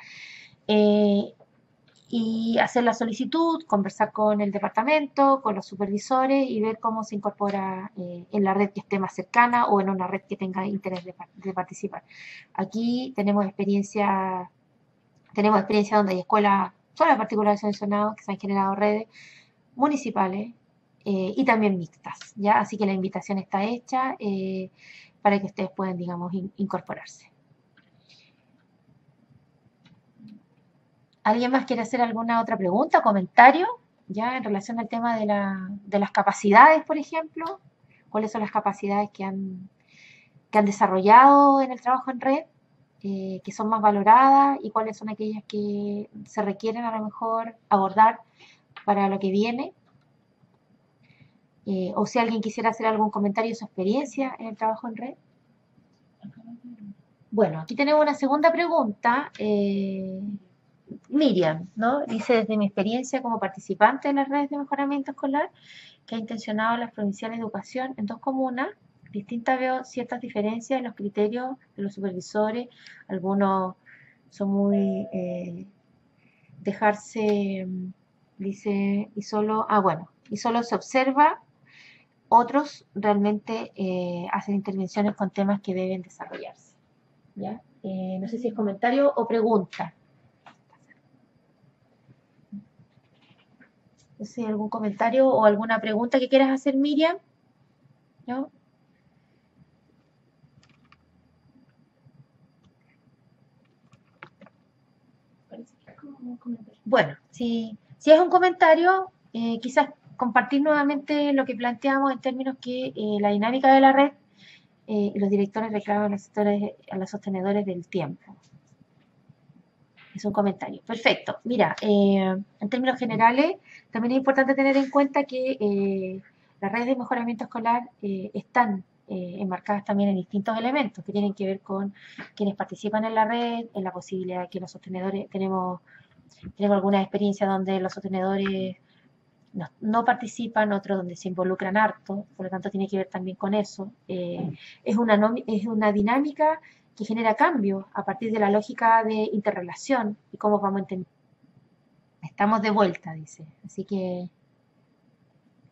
A: y hacer la solicitud, conversar con el departamento, con los supervisores y ver cómo se incorpora en la red que esté más cercana o en una red que tenga interés de participar. Aquí tenemos experiencia donde hay escuelas solo particulares subvencionados que se han generado redes municipales y también mixtas, ¿ya? Así que la invitación está hecha para que ustedes puedan, digamos, incorporarse. ¿Alguien más quiere hacer alguna otra pregunta o comentario? ¿Ya? En relación al tema de las capacidades, por ejemplo. ¿Cuáles son las capacidades que han desarrollado en el trabajo en red? Que son más valoradas y cuáles son aquellas que se requieren a lo mejor abordar para lo que viene. O si alguien quisiera hacer algún comentario de su experiencia en el trabajo en red. Bueno, aquí tenemos una segunda pregunta. Miriam, ¿no? Dice, desde mi experiencia como participante de las redes de mejoramiento escolar, que ha intencionado las provinciales de educación en 2 comunas distintas, veo ciertas diferencias en los criterios de los supervisores. Algunos son muy dejarse, dice, y solo se observa. Otros realmente hacen intervenciones con temas que deben desarrollarse. ¿Ya? No sé si es comentario o pregunta. No sé, algún comentario o alguna pregunta que quieras hacer, Miriam. ¿No? Bueno, si es un comentario, quizás compartir nuevamente lo que planteamos en términos que la dinámica de la red y los directores reclaman a los sostenedores del tiempo. Es un comentario. Perfecto. Mira, en términos generales, también es importante tener en cuenta que las redes de mejoramiento escolar están enmarcadas también en distintos elementos que tienen que ver con quienes participan en la red, en la posibilidad de que los sostenedores, tenemos algunas experiencias donde los sostenedores no participan, otros donde se involucran harto, por lo tanto tiene que ver también con eso. Es una dinámica que genera cambios a partir de la lógica de interrelación y cómo vamos a entender. Estamos de vuelta, dice. Así que,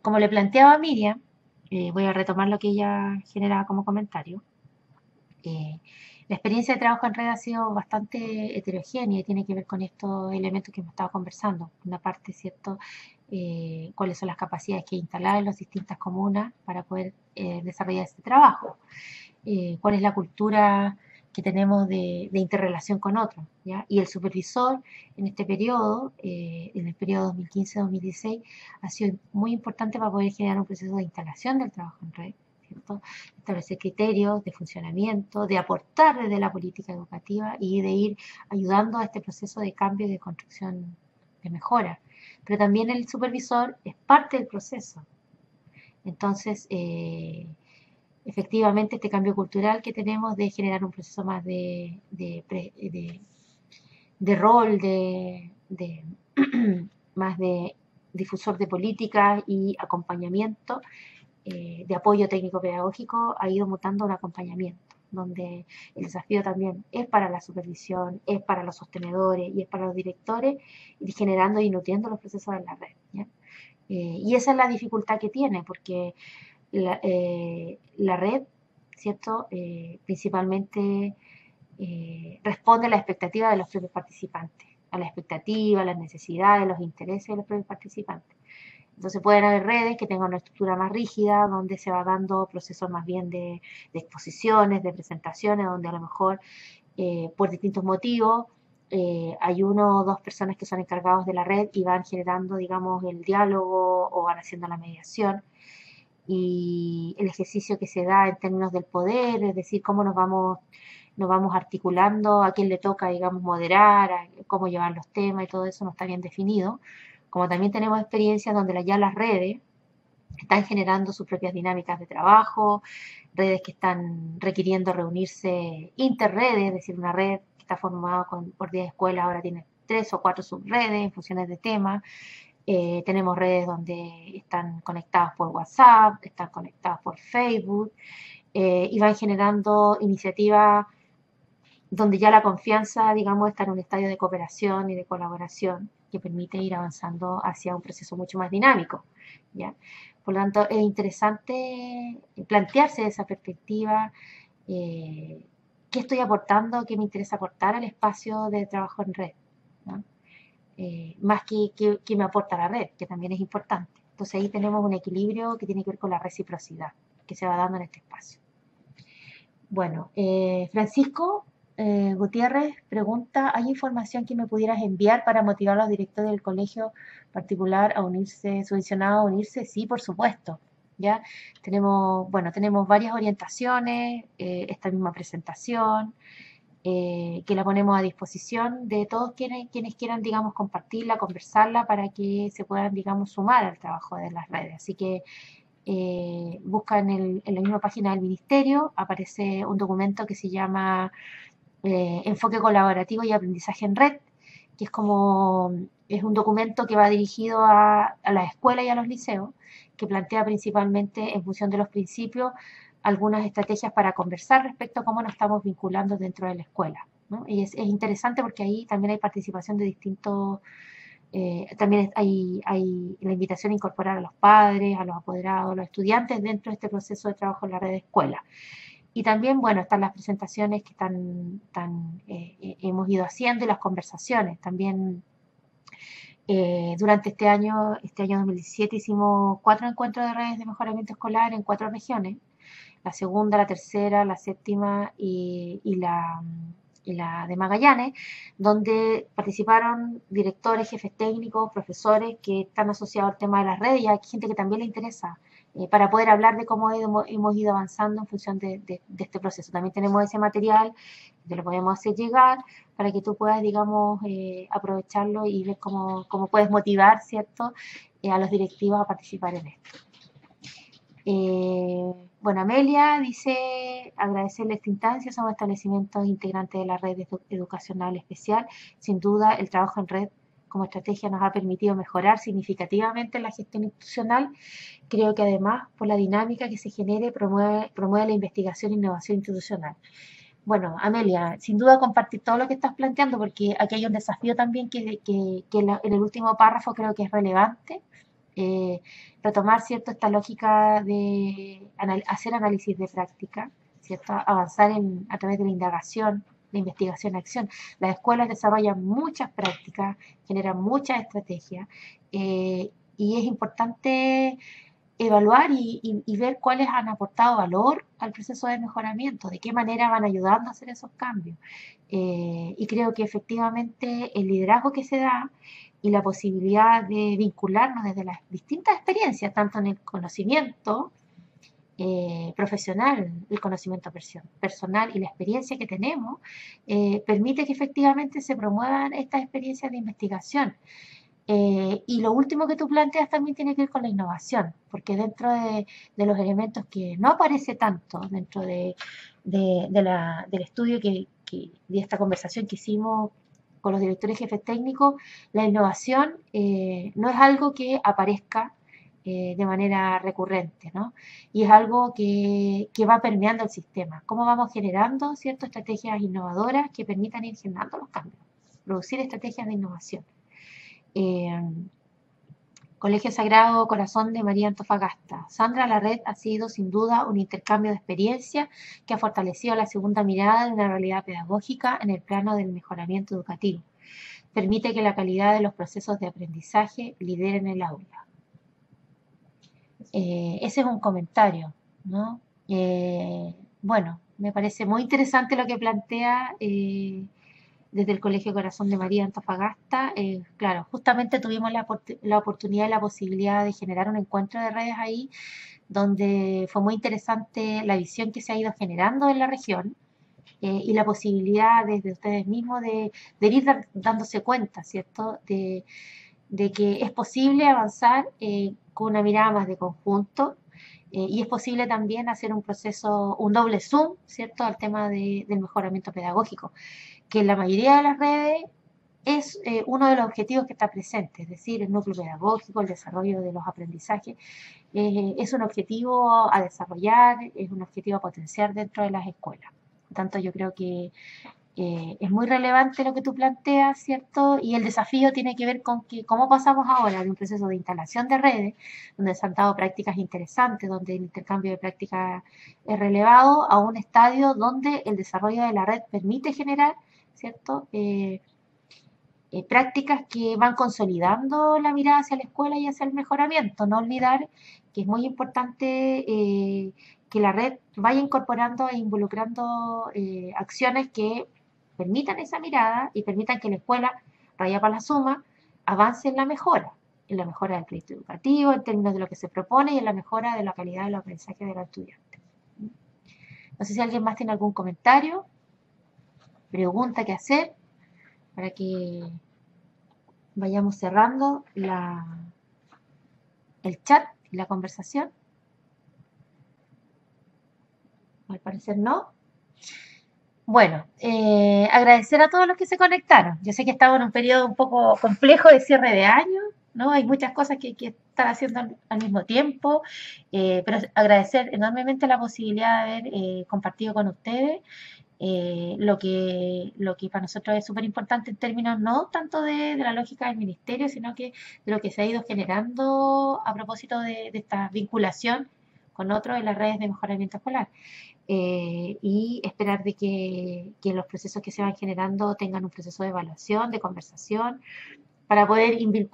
A: como le planteaba a Miriam, voy a retomar lo que ella generaba como comentario. La experiencia de trabajo en red ha sido bastante heterogénea y tiene que ver con estos elementos que hemos estado conversando. Una parte, ¿cierto? Cuáles son las capacidades que instalar en las distintas comunas para poder desarrollar este trabajo. Cuál es la cultura que tenemos de interrelación con otros, ¿ya? Y el supervisor en este periodo, en el periodo 2015-2016, ha sido muy importante para poder generar un proceso de instalación del trabajo en red, ¿cierto? Establecer criterios de funcionamiento, de aportar desde la política educativa y de ir ayudando a este proceso de cambio y de construcción de mejora. Pero también el supervisor es parte del proceso. Entonces, efectivamente, este cambio cultural que tenemos de generar un proceso más de rol, más de difusor de políticas y acompañamiento, de apoyo técnico-pedagógico, ha ido mutando a un acompañamiento, donde el desafío también es para la supervisión, es para los sostenedores y es para los directores, ir generando y nutriendo los procesos de la red, ¿ya? Y esa es la dificultad que tiene, porque la red, ¿cierto? Principalmente responde a la expectativa de los propios participantes, a la expectativa, a las necesidades, los intereses de los propios participantes. Entonces pueden haber redes que tengan una estructura más rígida, donde se va dando procesos más bien de exposiciones, de presentaciones, donde a lo mejor por distintos motivos hay 1 o 2 personas que son encargados de la red y van generando, digamos, el diálogo o van haciendo la mediación y el ejercicio que se da en términos del poder, es decir, cómo nos vamos articulando, a quién le toca, digamos, moderar, cómo llevar los temas y todo eso no está bien definido. Como también tenemos experiencias donde ya las redes están generando sus propias dinámicas de trabajo, redes que están requiriendo reunirse interredes, es decir, una red que está formada por 10 escuelas, ahora tiene 3 o 4 subredes en funciones de temas. Tenemos redes donde están conectadas por WhatsApp, están conectadas por Facebook y van generando iniciativas donde ya la confianza, digamos, está en un estadio de cooperación y de colaboración que permite ir avanzando hacia un proceso mucho más dinámico, ¿ya? Por lo tanto, es interesante plantearse esa perspectiva, qué estoy aportando, qué me interesa aportar al espacio de trabajo en red, ¿no? Más que me aporta la red, que también es importante. Entonces ahí tenemos un equilibrio que tiene que ver con la reciprocidad que se va dando en este espacio. Bueno, Francisco Gutiérrez pregunta, ¿hay información que me pudieras enviar para motivar a los directores del colegio particular a unirse, subvencionado a unirse? Sí, por supuesto. ¿Ya? Tenemos, bueno, tenemos varias orientaciones, esta misma presentación, que la ponemos a disposición de todos quienes quieran, digamos, compartirla, conversarla, para que se puedan, digamos, sumar al trabajo de las redes. Así que busca en la misma página del ministerio, aparece un documento que se llama Enfoque Colaborativo y Aprendizaje en Red, que es un documento que va dirigido a las escuelas y a los liceos, que plantea principalmente, en función de los principios, algunas estrategias para conversar respecto a cómo nos estamos vinculando dentro de la escuela, ¿no? Y es interesante porque ahí también hay participación de distintos, también hay la invitación a incorporar a los padres, a los apoderados, a los estudiantes dentro de este proceso de trabajo en la red de escuela. Y también, bueno, están las presentaciones que hemos ido haciendo, y las conversaciones. También durante este año 2017, hicimos 4 encuentros de redes de mejoramiento escolar en 4 regiones: la segunda, la tercera, la séptima y la de Magallanes, donde participaron directores, jefes técnicos, profesores que están asociados al tema de las redes, y hay gente que también le interesa, para poder hablar de cómo hemos ido avanzando en función de este proceso. También tenemos ese material, te lo podemos hacer llegar para que tú puedas, digamos, aprovecharlo y ver cómo puedes motivar, ¿cierto?, a los directivos a participar en esto. Bueno, Amelia dice, agradecerle esta instancia, somos establecimientos integrantes de la red educacional especial. Sin duda, el trabajo en red como estrategia nos ha permitido mejorar significativamente la gestión institucional. Creo que además, por la dinámica que se genere, promueve la investigación e innovación institucional. Bueno, Amelia, sin duda compartir todo lo que estás planteando, porque aquí hay un desafío también que en el último párrafo creo que es relevante. Retomar, ¿cierto?, esta lógica de hacer análisis de práctica, ¿cierto?, avanzar a través de la indagación, la investigación, acción. Las escuelas desarrollan muchas prácticas, generan muchas estrategias, y es importante evaluar y ver cuáles han aportado valor al proceso de mejoramiento, de qué manera van ayudando a hacer esos cambios. Y creo que efectivamente el liderazgo que se da y la posibilidad de vincularnos desde las distintas experiencias, tanto en el conocimiento profesional, el conocimiento personal y la experiencia que tenemos, permite que efectivamente se promuevan estas experiencias de investigación. Y lo último que tú planteas también tiene que ver con la innovación, porque dentro de los elementos que no aparece tanto dentro del estudio de esta conversación que hicimos con los directores jefes técnicos, la innovación no es algo que aparezca de manera recurrente, ¿no? Y es algo que va permeando el sistema. ¿Cómo vamos generando, ciertas estrategias innovadoras que permitan ir generando los cambios? Producir estrategias de innovación. Colegio Sagrado Corazón de María Antofagasta. Sandra, la red ha sido sin duda un intercambio de experiencia que ha fortalecido la segunda mirada de una realidad pedagógica en el plano del mejoramiento educativo. Permite que la calidad de los procesos de aprendizaje lideren el aula. Ese es un comentario, ¿no? Bueno, me parece muy interesante lo que plantea desde el Colegio Corazón de María Antofagasta. Claro, justamente tuvimos la oportunidad y la posibilidad de generar un encuentro de redes ahí, donde fue muy interesante la visión que se ha ido generando en la región, y la posibilidad desde ustedes mismos de ir dándose cuenta, ¿cierto?, de que es posible avanzar con una mirada más de conjunto, y es posible también hacer un proceso, un doble zoom, ¿cierto?, al tema del mejoramiento pedagógico, que en la mayoría de las redes es uno de los objetivos que está presente, es decir, el núcleo pedagógico, el desarrollo de los aprendizajes, es un objetivo a desarrollar, es un objetivo a potenciar dentro de las escuelas. Por tanto, yo creo que es muy relevante lo que tú planteas, ¿cierto? Y el desafío tiene que ver con que cómo pasamos ahora de un proceso de instalación de redes, donde se han dado prácticas interesantes, donde el intercambio de prácticas es relevado, a un estadio donde el desarrollo de la red permite generar, ¿cierto?, prácticas que van consolidando la mirada hacia la escuela y hacia el mejoramiento. No olvidar que es muy importante que la red vaya incorporando e involucrando acciones que permitan esa mirada y permitan que la escuela, raya para la suma, avance en la mejora del crédito educativo, en términos de lo que se propone y en la mejora de la calidad de los aprendizajes de los estudiantes. No sé si alguien más tiene algún comentario, pregunta que hacer para que vayamos cerrando el chat y la conversación. Al parecer no. Bueno, agradecer a todos los que se conectaron. Yo sé que estamos en un periodo un poco complejo de cierre de año, ¿no? Hay muchas cosas que hay que estar haciendo al mismo tiempo, pero agradecer enormemente la posibilidad de haber compartido con ustedes lo que para nosotros es súper importante en términos no tanto de la lógica del ministerio, sino que de lo que se ha ido generando a propósito de esta vinculación con otros en las redes de mejoramiento escolar. Y esperar de que los procesos que se van generando tengan un proceso de evaluación, de conversación, para poder ir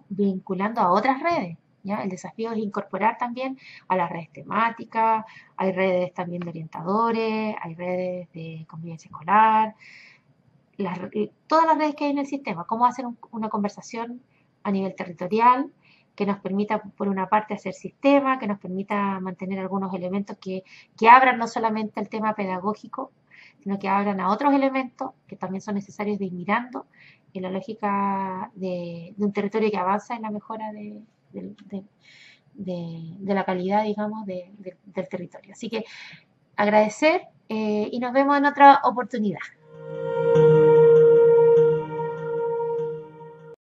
A: vinculando a otras redes. ¿Ya? El desafío es incorporar también a las redes temáticas, hay redes también de orientadores, hay redes de convivencia escolar, todas las redes que hay en el sistema, cómo hacer una conversación a nivel territorial que nos permita, por una parte, hacer sistema, que nos permita mantener algunos elementos que abran no solamente el tema pedagógico, sino que abran a otros elementos que también son necesarios de ir mirando en la lógica de un territorio que avanza en la mejora de la calidad, digamos, del territorio. Así que agradecer y nos vemos en otra oportunidad.